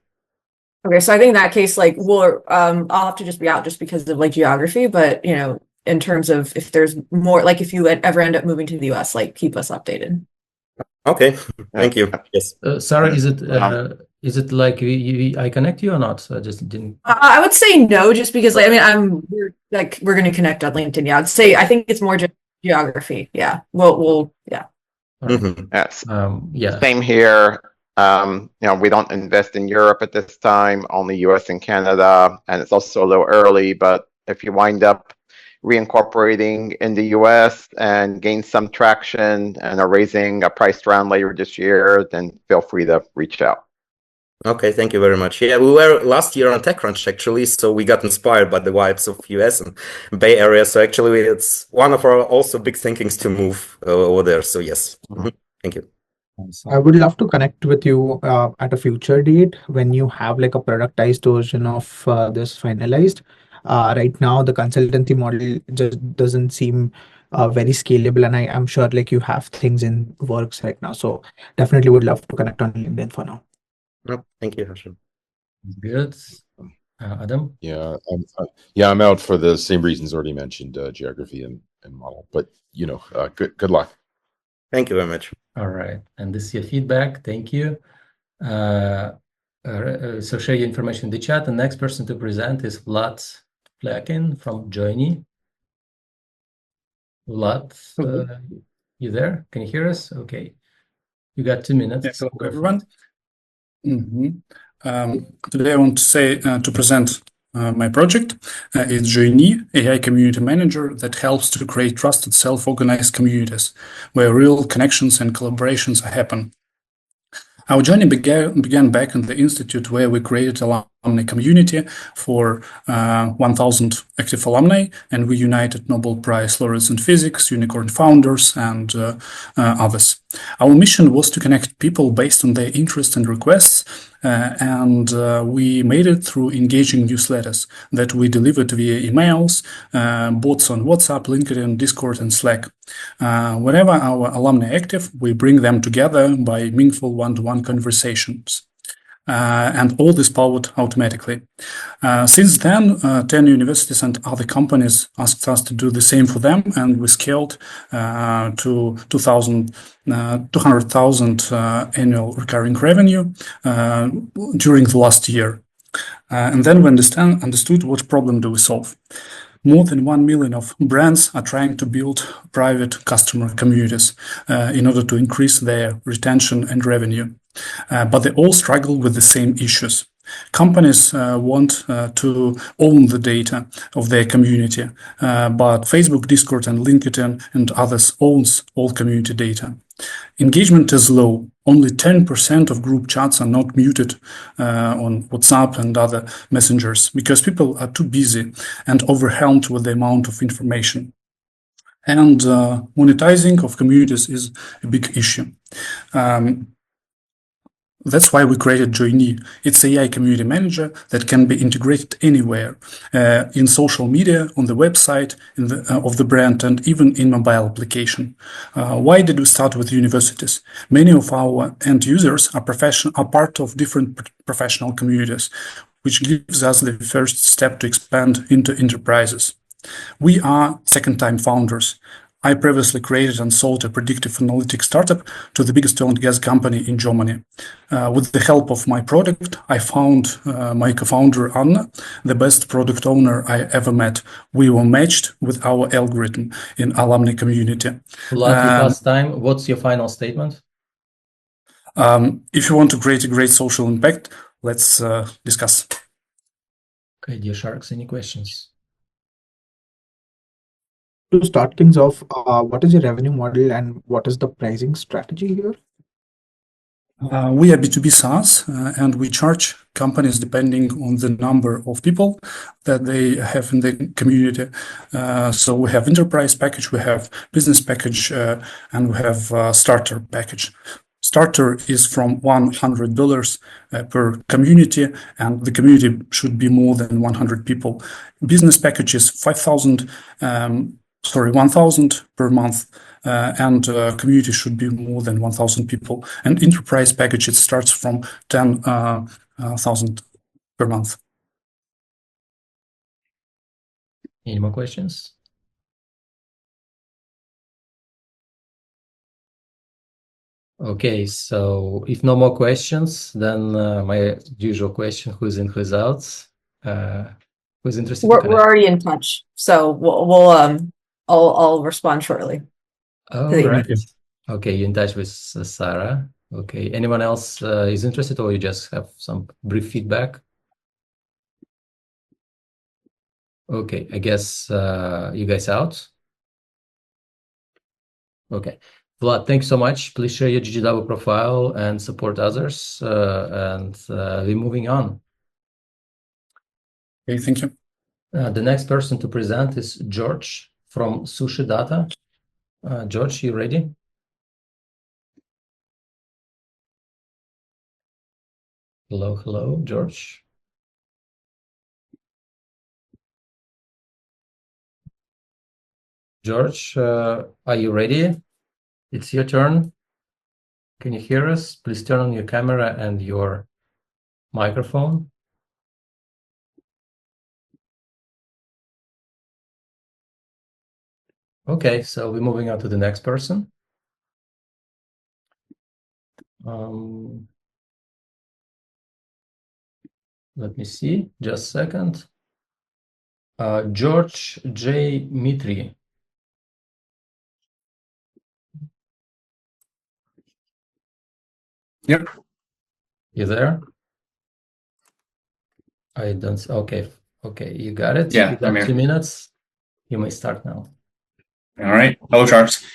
Okay, so I think in that case, I'll have to just be out just because of geography, but in terms of if there's more, if you ever end up moving to the US, keep us updated. Okay, thank you. Yes. Sarah, is it I connect you or not? I just didn't. I would say no, just because we're going to connect on LinkedIn. Yeah, I think it's more just geography. Yeah, we'll yeah. Yes. Yeah. Same here. We don't invest in Europe at this time, only US and Canada, and it's also a little early, but if you wind up reincorporating in the US and gain some traction and are raising a price round later this year, then feel free to reach out. Okay, thank you very much. Yeah, we were last year on TechCrunch actually, so we got inspired by the vibes of US and Bay Area. So actually, it's one of our also big thinkings to move over there. So yes, thank you. I would love to connect with you at a future date when you have a productized version of this finalized. Right now, the consultancy model just doesn't seem very scalable, and I'm sure you have things in works right now. So definitely would love to connect on LinkedIn for now. Thank you, Harshal. Good. Adam? Yeah, I'm out for the same reasons already mentioned, geography and model. But good luck. Thank you very much. All right, and this is your feedback. Thank you. So share your information in the chat. The next person to present is Vlad Flakin from Joiny. Vlad, you there? Can you hear us? Okay. You got 2 minutes. Yes, hello, everyone. Today I want to present my project. It's Joiny, AI Community Manager that helps to create trusted, self-organized communities where real connections and collaborations happen. Our journey began back in the institute where we created a alumni community for 1,000 active alumni, and we united Nobel Prize laureates in physics, unicorn founders, and others. Our mission was to connect people based on their interests and requests, and we made it through engaging newsletters that we delivered via emails, bots on WhatsApp, LinkedIn, Discord, and Slack. Whenever our alumni are active, we bring them together by meaningful one-to-one conversations. And all this powered automatically. Since then, 10 universities and other companies asked us to do the same for them, and we scaled to 200,000 annual recurring revenue during the last year. And then we understood what problem do we solve. More than 1 million of brands are trying to build private customer communities in order to increase their retention and revenue. But they all struggle with the same issues. Companies want to own the data of their community, but Facebook, Discord, and LinkedIn and others owns all community data. Engagement is low. Only 10% of group chats are not muted on WhatsApp and other messengers because people are too busy and overwhelmed with the amount of information. And monetizing of communities is a big issue. That's why we created Joiny. It's an AI community manager that can be integrated anywhere, in social media, on the website of the brand, and even in mobile application. Why did we start with universities? Many of our end users are part of different professional communities, which gives us the first step to expand into enterprises. We are second-time founders. I previously created and sold a predictive analytics startup to the biggest oil and gas company in Germany. With the help of my product, I found my co-founder, Anna, the best product owner I ever met. We were matched with our algorithm in alumni community. Last time, what's your final statement? If you want to create a great social impact, let's discuss. Okay, dear Sharks, any questions? To start things off, what is your revenue model and what is the pricing strategy here? We are B2B SaaS, and we charge companies depending on the number of people that they have in the community. So we have enterprise package, we have business package, and we have starter package. Starter is from $100 per community, and the community should be more than 100 people. Business package is 1,000 per month, and community should be more than 1,000 people. And enterprise package, it starts from 10,000 per month. Any more questions? Okay, so if no more questions, then my usual question: who's in, who's out? Who's interested to We're connect? already in touch, so I'll respond shortly. All the right. email. Okay, you're in touch with Sarah. Okay, anyone else is interested, or you just have some brief feedback? Okay, I guess you guys out. Okay, Vlad, thanks so much. Please share your GGW profile and support others, and we're moving on. Okay, thank you. The next person to present is George from Sushi Data. George, you ready? Hello, hello, George. George, are you ready? It's your turn. Can you hear us? Please turn on your camera and your microphone. Okay, so we're moving on to the next person. Let me see, just a second. George J. Mitri. Yep. You there? I don't. Okay, okay, you got it. Yeah, You got I'm here. 2 minutes. You may start now. All right. Hello, Sharks.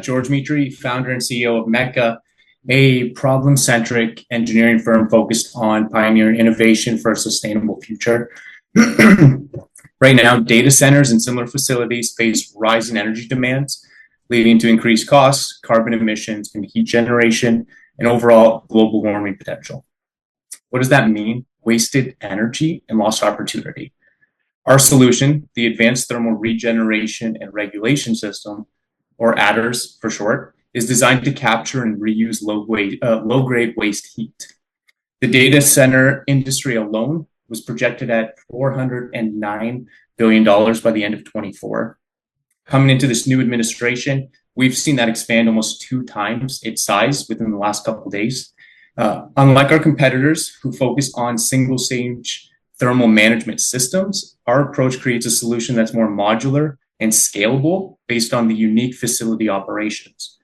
George Mitri, founder and CEO of Mecca, a problem-centric engineering firm focused on pioneering innovation for a sustainable future. Right now, data centers and similar facilities face rising energy demands, leading to increased costs, carbon emissions, and heat generation, and overall global warming potential. What does that mean? Wasted energy and lost opportunity. Our solution, the Advanced Thermal Regeneration and Regulation System, or ADRS for short, is designed to capture and reuse low-grade waste heat. The data center industry alone was projected at $409 billion by the end of 24. Coming into this new administration, we've seen that expand almost 2 times its size within the last couple of days. Unlike our competitors who focus on single-stage thermal management systems, our approach creates a solution that's more modular and scalable based on the unique facility operations.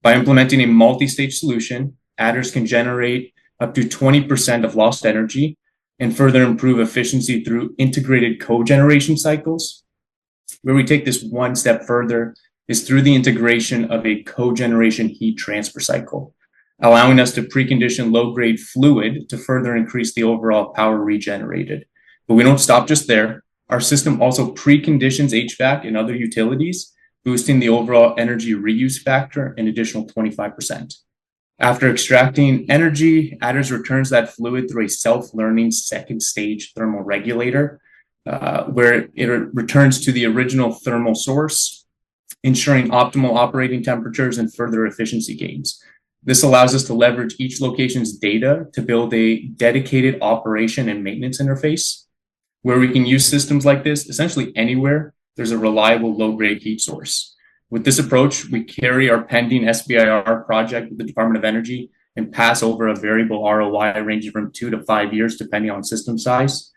By implementing a multi-stage solution, adders can generate up to 20% of lost energy and further improve efficiency through integrated cogeneration cycles. Where we take this one step further is through the integration of a cogeneration heat transfer cycle, allowing us to precondition low-grade fluid to further increase the overall power regenerated. But we don't stop just there. Our system also preconditions HVAC and other utilities, boosting the overall energy reuse factor an additional 25%. After extracting energy, adders returns that fluid through a self-learning second stage thermal regulator, where it returns to the original thermal source, ensuring optimal operating temperatures and further efficiency gains. This allows us to leverage each location's data to build a dedicated operation and maintenance interface, where we can use systems like this essentially anywhere there's a reliable low-grade heat source. With this approach, we carry our pending SBIR project with the Department of Energy and pass over a variable ROI ranging from 2 to 5 years, depending on system size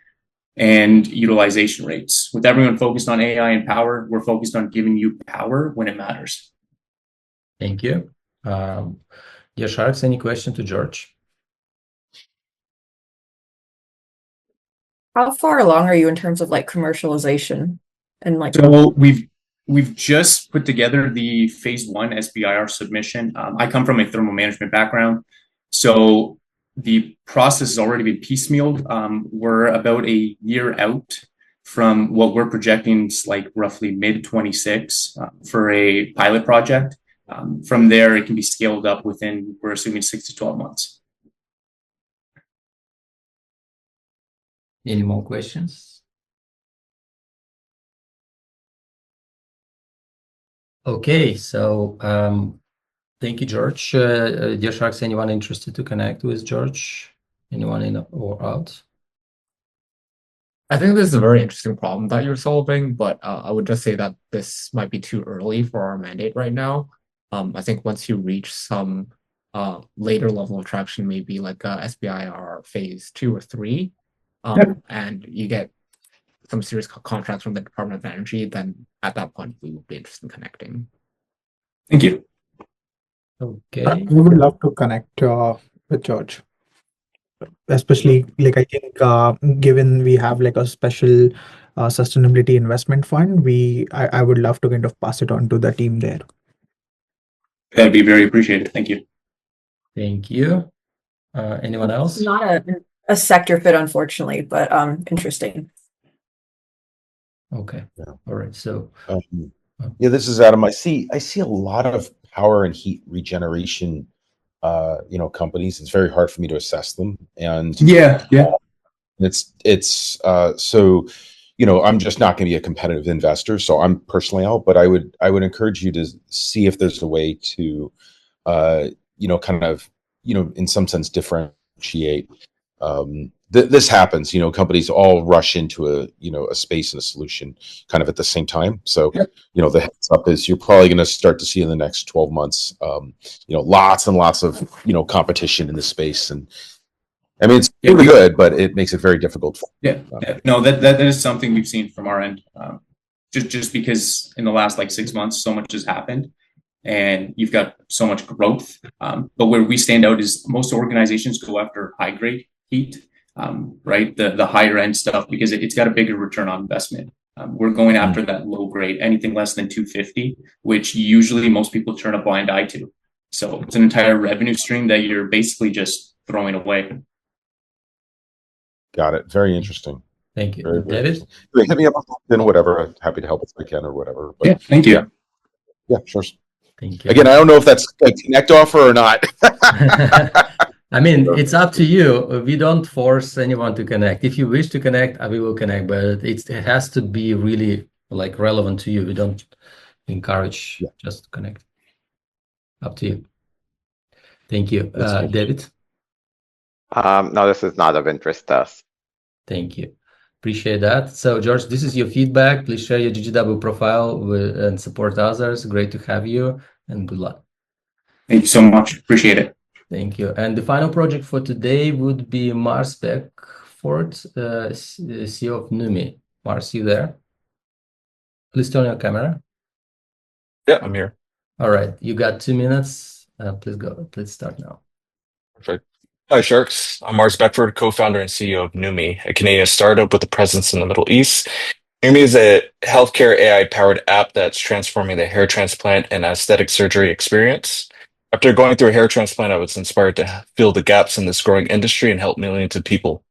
and utilization rates. With everyone focused on AI and power, we're focused on giving you power when it matters. Thank you. Dear Sharks, any question to George? How far along are you in terms of like commercialization and like? So we've just put together the phase 1 SBIR submission. I come from a thermal management background, so the process has already been piecemealed. We're about a year out from what we're projecting is like roughly mid 26 for a pilot project. From there, it can be scaled up within, we're assuming 6 to 12 months. Any more questions? Okay, so thank you, George. Dear Sharks, anyone interested to connect with George? Anyone in or out? I think this is a very interesting problem that you're solving, but I would just say that this might be too early for our mandate right now. I think once you reach some later level of traction, maybe like SBIR phase 2 or 3, and you get some serious contracts from the Department of Energy, then at that point we would be interested in connecting. Thank you. Okay. We would love to connect with George. Especially like I think given we have like a special sustainability investment fund, I would love to kind of pass it on to the team there. That'd be very appreciated. Thank you. Thank you. Anyone else? Not a sector fit, unfortunately, but interesting. Okay. All right. So yeah, this is Adam. I see a lot of power and heat regeneration companies. It's very hard for me to assess them. And it's so I'm just not going to be a competitive investor, so I'm personally out, but I would encourage you to see if there's a way to kind of in some sense differentiate. This happens, companies all rush into a space and a solution kind of at the same time. So, the heads up is you're probably going to start to see in the next 12 months, lots and lots of, competition in the space. And I mean, it's really good, but it makes it very difficult. No, that is something we've seen from our end. Just because in the last like 6 months, so much has happened and you've got so much growth. But where we stand out is most organizations go after high grade heat. Right, the higher end stuff, because it's got a bigger return on investment. We're going after that low grade, anything less than 250, which usually most people turn a blind eye to. So it's an entire revenue stream that you're basically just throwing away. Got it. Very interesting. Thank you. Very David? hit me up on LinkedIn, whatever. I'm happy to help if I can or whatever. But, yeah, thank you. Yeah, sure. Thank you. Again, I don't know if that's a connect offer or not. I mean, it's up to you. We don't force anyone to connect. If you wish to connect, we will connect, but it has to be really like relevant to you. We don't encourage just to connect. Up to you. Thank you. David? No, this is not of interest to us. Thank you. Appreciate that. So, George, this is your feedback. Please share your GGW profile and support others. Great to have you, and good luck. Thank you so much. Appreciate it. Thank you. And the final project for today would be Mars Beckford, CEO of Numi. Mars, you there? Please turn your camera. Yeah, I'm here. All right. You got 2 minutes. Please go. Please start now. Perfect. Hi, Sharks. I'm Mars Beckford, co-founder and CEO of Numi, a Canadian startup with a presence in the Middle East. Numi is a healthcare AI-powered app that's transforming the hair transplant and aesthetic surgery experience. After going through a hair transplant, I was inspired to fill the gaps in this growing industry and help millions of people.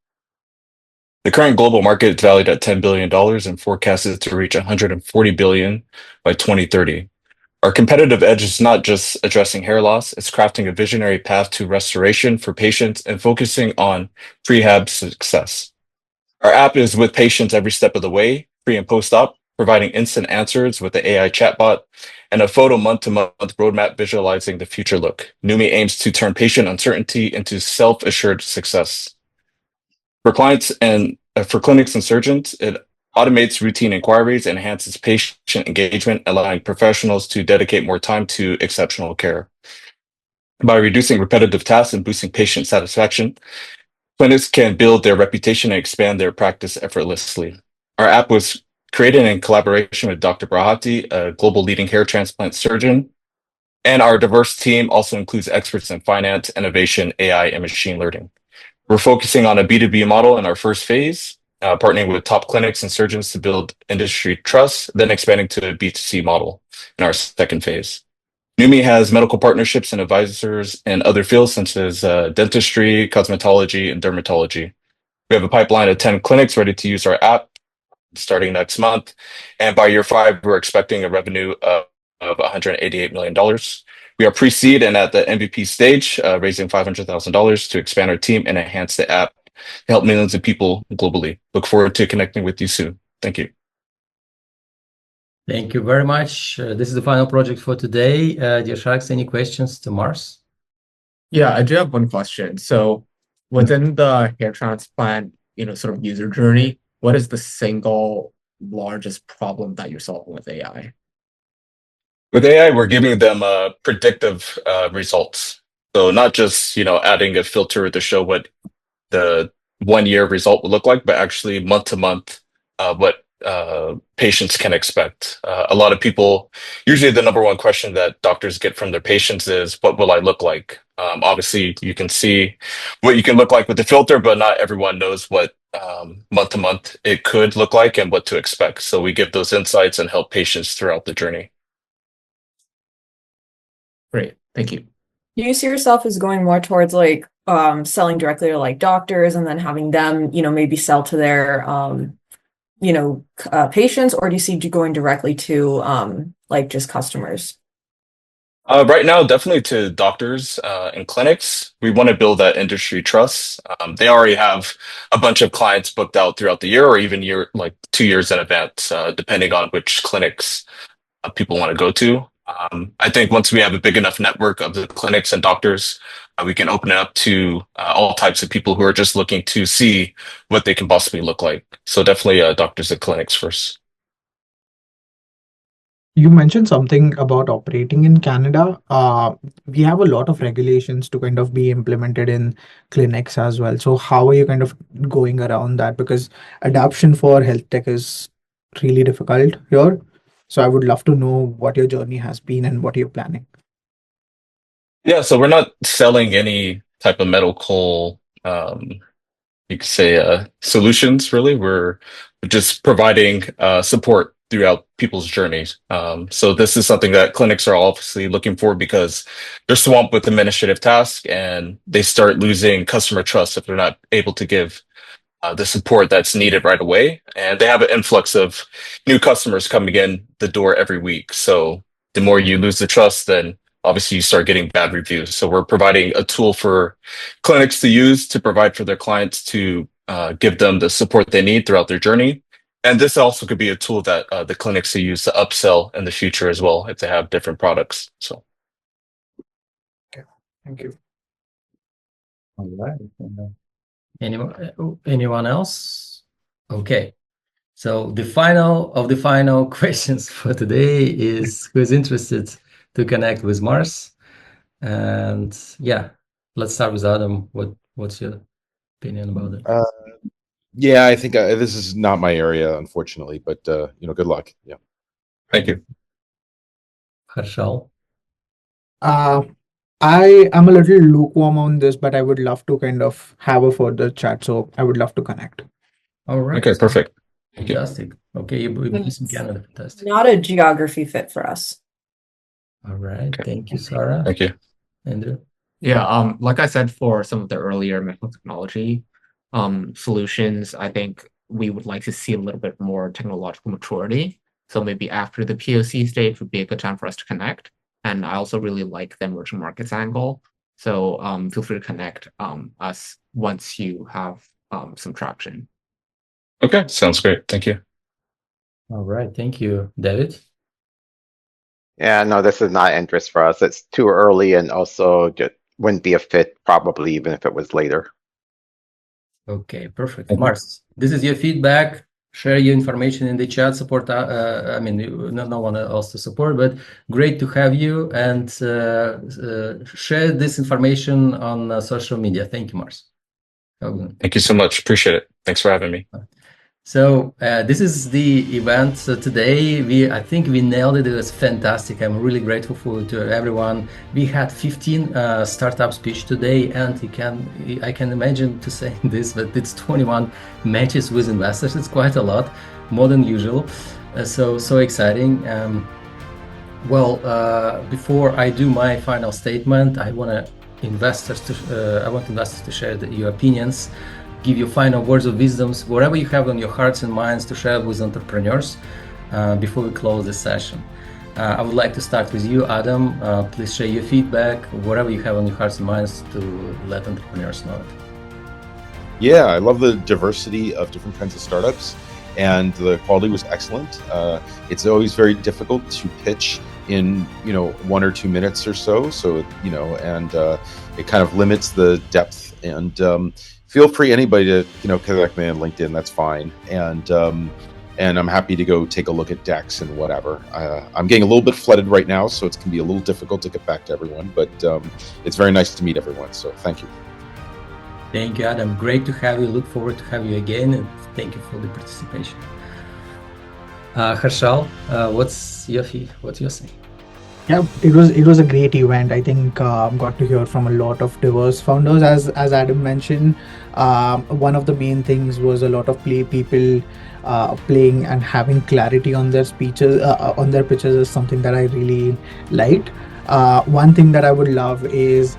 The current global market is valued at $10 billion and forecasted to reach $140 billion by 2030. Our competitive edge is not just addressing hair loss, it's crafting a visionary path to restoration for patients and focusing on prehab success. Our app is with patients every step of the way, pre and post-op, providing instant answers with the AI chatbot, and a photo month-to-month roadmap visualizing the future look. Numi aims to turn patient uncertainty into self-assured success. For clients and for clinics and surgeons, it automates routine inquiries and enhances patient engagement, allowing professionals to dedicate more time to exceptional care. By reducing repetitive tasks and boosting patient satisfaction, clinics can build their reputation and expand their practice effortlessly. Our app was created in collaboration with Dr. Brahati, a global leading hair transplant surgeon, and our diverse team also includes experts in finance, innovation, AI, and machine learning. We're focusing on a B2B model in our first phase, partnering with top clinics and surgeons to build industry trust, then expanding to a B2C model in our second phase. Numi has medical partnerships and advisors in other fields such as dentistry, cosmetology, and dermatology. We have a pipeline of 10 clinics ready to use our app starting next month. And by year 5, we're expecting a revenue of $188 million. We are pre-seed and at the MVP stage, raising $500,000 to expand our team and enhance the app to help millions of people globally. Look forward to connecting with you soon. Thank you. Thank you very much. This is the final project for today. Dear Sharks, any questions to Mars? Yeah, I do have one question. So within the hair transplant, sort of user journey, what is the single largest problem that you're solving with AI? With AI, we're giving them predictive results. So not just, adding a filter to show what the 1 year result will look like, but actually month to month, what patients can expect. A lot of people, usually the number one question that doctors get from their patients is, what will I look like? Obviously, you can see what you can look like with the filter, but not everyone knows what month to month it could look like and what to expect. So we give those insights and help patients throughout the journey. Great. Thank you. Do you see yourself as going more towards like selling directly to like doctors and then having them, maybe sell to their patients, or do you see you going directly to like just customers? Right now, definitely to doctors and clinics. We want to build that industry trust. They already have a bunch of clients booked out throughout the year, or even 2 years in advance, depending on which clinics people want to go to. I think once we have a big enough network of the clinics and doctors, we can open it up to all types of people who are just looking to see what they can possibly look like. So definitely doctors and clinics first. You mentioned something about operating in Canada. We have a lot of regulations to kind of be implemented in clinics as well. So how are you kind of going around that? Because adoption for health tech is really difficult here. So I would love to know what your journey has been and what you're planning. Yeah, so we're not selling any type of medical, you could say, solutions, really. We're just providing support throughout people's journeys. So this is something that clinics are obviously looking for because they're swamped with administrative tasks and they start losing customer trust if they're not able to give the support that's needed right away. And they have an influx of new customers coming in the door every week. So the more you lose the trust, then obviously you start getting bad reviews. So we're providing a tool for clinics to use to provide for their clients to give them the support they need throughout their journey. And this also could be a tool that the clinics to use to upsell in the future as well if they have different products. So, okay, thank you. All right. Anyone else? Okay. So the final questions for today is who is interested to connect with Mars? And yeah, let's start with Adam. What's your opinion about it? Yeah, I think this is not my area, unfortunately, but good luck. Yeah. Thank you. Harshal? I am a little lukewarm on this, but I would love to kind of have a further chat. So I would love to connect. All right. Okay, perfect. Fantastic. Okay, you're based in Canada. Fantastic. Not a geography fit for us. All right. Thank you, Sarah. Thank you. Andrew? Yeah, like I said, for some of the earlier medical technology solutions, I think we would like to see a little bit more technological maturity. So maybe after the POC stage would be a good time for us to connect. And I also really like the emerging markets angle. So feel free to connect us once you have some traction. Okay, sounds great. Thank you. All right. Thank you. David? Yeah, no, this is not interest for us. It's too early and also just wouldn't be a fit probably even if it was later. Okay, perfect. Mars, this is your feedback. Share your information in the chat. Support. No one else to support, but great to have you and share this information on social media. Thank you, Mars. Thank you so much. Appreciate it. Thanks for having me. So this is the event today. I think we nailed it. It was fantastic. I'm really grateful to everyone. We had 15 startups pitch today, and I can imagine to say this, but it's 21 matches with investors. It's quite a lot, more than usual. So exciting. Before I do my final statement, I want investors to share your opinions, give you final words of wisdoms, whatever you have on your hearts and minds to share with entrepreneurs before we close this session. I would like to start with you, Adam. Please share your feedback, whatever you have on your hearts and minds to let entrepreneurs know it. Yeah, I love the diversity of different kinds of startups, and the quality was excellent. It's always very difficult to pitch in 1 or 2 minutes or so. And it kind of limits the depth. And feel free, anybody, to connect me on LinkedIn. That's fine. And I'm happy to go take a look at decks and whatever. I'm getting a little bit flooded right now, so it can be a little difficult to get back to everyone. But it's very nice to meet everyone. So thank you. Thank you, Adam. Great to have you. Look forward to have you again, and thank you for the participation. Harshal, what's your say? Yeah, it was a great event. I think got to hear from a lot of diverse founders. As Adam mentioned, one of the main things was a lot of people playing and having clarity on their speeches, on their pitches is something that I really liked. One thing that I would love is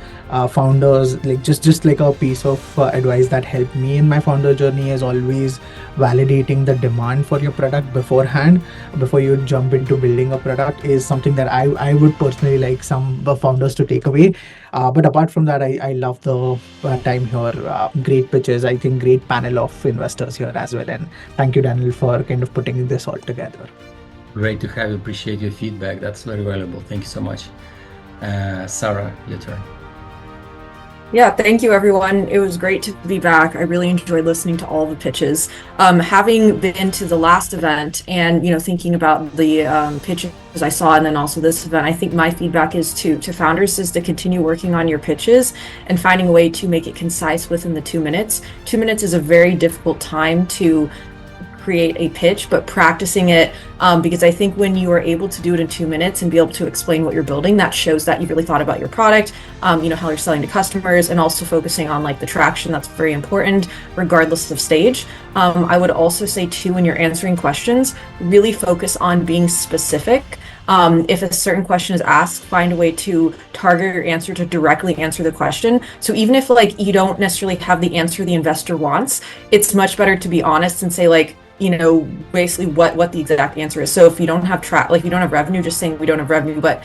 founders, like just like a piece of advice that helped me in my founder journey is always validating the demand for your product beforehand, before you jump into building a product, is something that I would personally like some founders to take away. But apart from that, I love the time here. Great pitches. I think great panel of investors here as well. And thank you, Daniel, for kind of putting this all together. Great to have you. Appreciate your feedback. That's very valuable. Thank you so much. Sarah, your turn. Yeah, thank you, everyone. It was great to be back. I really enjoyed listening to all the pitches. Having been to the last event and thinking about the pitches I saw, and then also this event, I think my feedback is to founders is to continue working on your pitches and finding a way to make it concise within the 2 minutes. 2 minutes is a very difficult time to create a pitch, but practicing it, because I think when you are able to do it in 2 minutes and be able to explain what you're building, that shows that you've really thought about your product, how you're selling to customers, and also focusing on the traction. That's very important regardless of stage. I would also say too, when you're answering questions, really focus on being specific. If a certain question is asked, find a way to target your answer to directly answer the question. So even if you don't necessarily have the answer the investor wants, it's much better to be honest and say basically what the exact answer is. So if you don't have if you don't have revenue, just saying we don't have revenue, but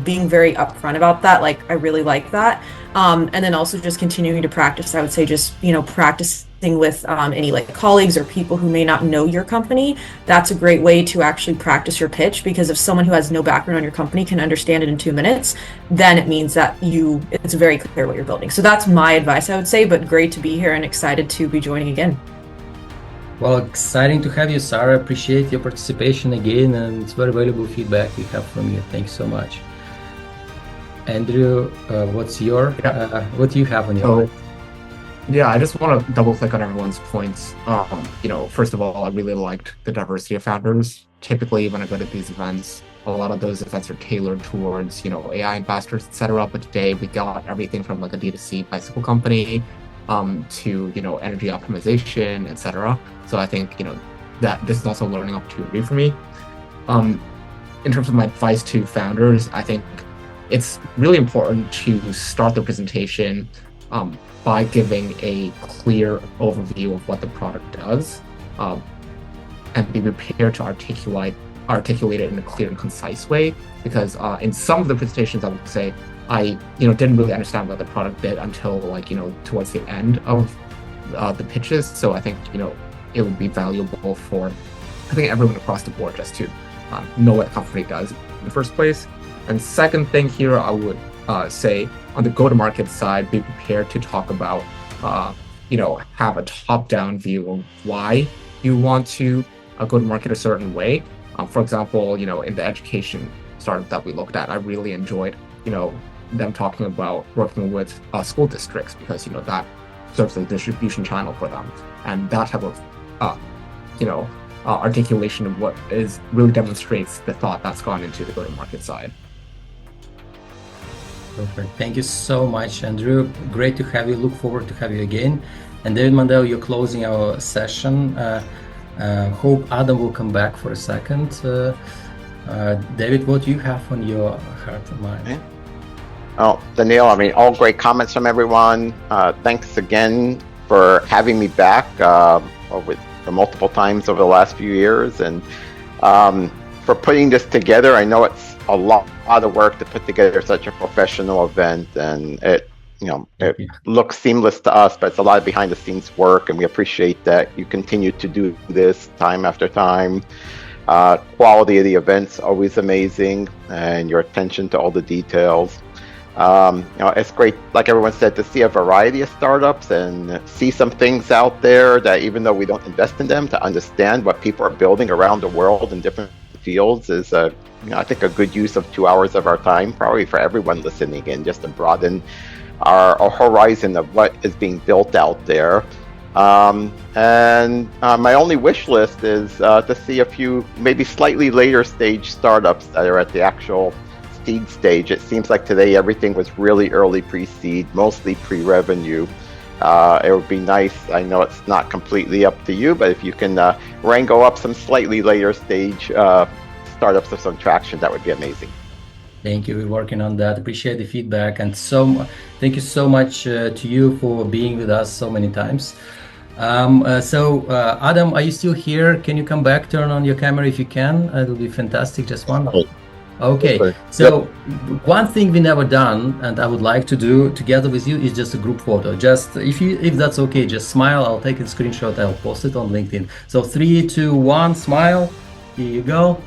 being very upfront about that, I really like that. And then also just continuing to practice. I would say just practicing with any colleagues or people who may not know your company. That's a great way to actually practice your pitch, because if someone who has no background on your company can understand it in 2 minutes, then it means that it's very clear what you're building. So that's my advice, I would say, but great to be here and excited to be joining again. Well, exciting to have you, Sarah. Appreciate your participation again, and it's very valuable feedback we have from you. Thanks so much. Andrew, what do you have on your mind? Yeah, I just want to double click on everyone's points. First of all, I really liked the diversity of founders. Typically, when I go to these events, a lot of those events are tailored towards, AI investors, etc. But today we got everything from a D2C bicycle company to energy optimization, etc. So I think that this is also a learning opportunity for me. In terms of my advice to founders, I think it's really important to start the presentation by giving a clear overview of what the product does, and be prepared to articulate it in a clear and concise way. Because in some of the presentations, I would say I didn't really understand what the product did until towards the end of the pitches. So I think it would be valuable for everyone across the board just to know what a company does in the first place. And second thing here, I would say on the go-to-market side, be prepared to talk about have a top-down view of why you want to go to market a certain way. For example, in the education startup that we looked at, I really enjoyed them talking about working with school districts, because that serves as a distribution channel for them, and that type of articulation of what is really demonstrates the thought that's gone into the go-to-market side. Perfect. Thank you so much, Andrew. Great to have you. Look forward to have you again. And David Mandel, you're closing our session. Hope Adam will come back for a second. David, what do you have on your heart and mind? Oh, Daniel, I mean, all great comments from everyone. Thanks again for having me back for multiple times over the last few years, and for putting this together. I know it's a lot of work to put together such a professional event, and it looks seamless to us, but it's a lot of behind the scenes work, and we appreciate that you continue to do this time after time. Quality of the event's always amazing, and your attention to all the details. It's great, like everyone said, to see a variety of startups and see some things out there that, even though we don't invest in them, to understand what people are building around the world in different fields is I think a good use of 2 hours of our time, probably for everyone listening in, just to broaden our horizon of what is being built out there. And my only wish list is to see a few maybe slightly later stage startups that are at the actual seed stage. It seems like today everything was really early pre-seed, mostly pre-revenue. It would be nice, I know it's not completely up to you, but if you can wrangle up some slightly later stage startups of some traction, that would be amazing. Thank you. We're working on that. Appreciate the feedback, and thank you so much to you for being with us so many times. Adam, are you still here? Can you come back, turn on your camera if you can? It will be fantastic. Just one. Okay, so one thing we never done, and I would like to do together with you, is just a group photo. Just if that's okay, just smile. I'll take a screenshot. I'll post it on LinkedIn. So 3, 2, 1, smile. Here you go.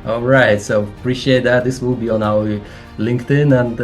All right, so appreciate that. This will be on our LinkedIn, and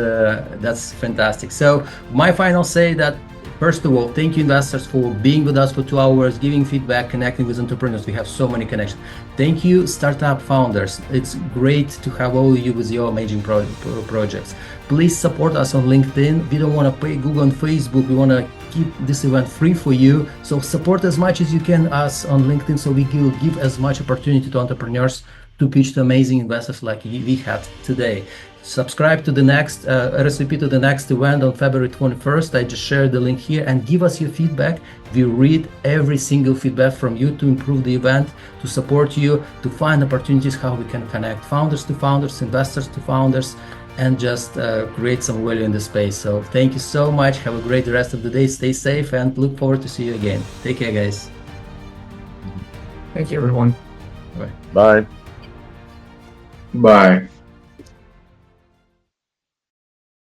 that's fantastic. So my final say that, first of all, thank you, investors, for being with us for 2 hours, giving feedback, connecting with entrepreneurs. We have so many connections. Thank you, startup founders. It's great to have all of you with your amazing projects. Please support us on LinkedIn. We don't want to pay Google and Facebook. We want to keep this event free for you. So support as much as you can us on LinkedIn, so we will give as much opportunity to entrepreneurs to pitch to amazing investors like we had today. Subscribe to the next RSVP to the next event on February 21st. I just shared the link here, and give us your feedback. We read every single feedback from you to improve the event, to support you, to find opportunities how we can connect founders to founders, investors to founders, and just create some value in the space. So thank you so much. Have a great rest of the day. Stay safe, and look forward to see you again. Take care, guys. Thank you, everyone. Bye. Bye. Bye.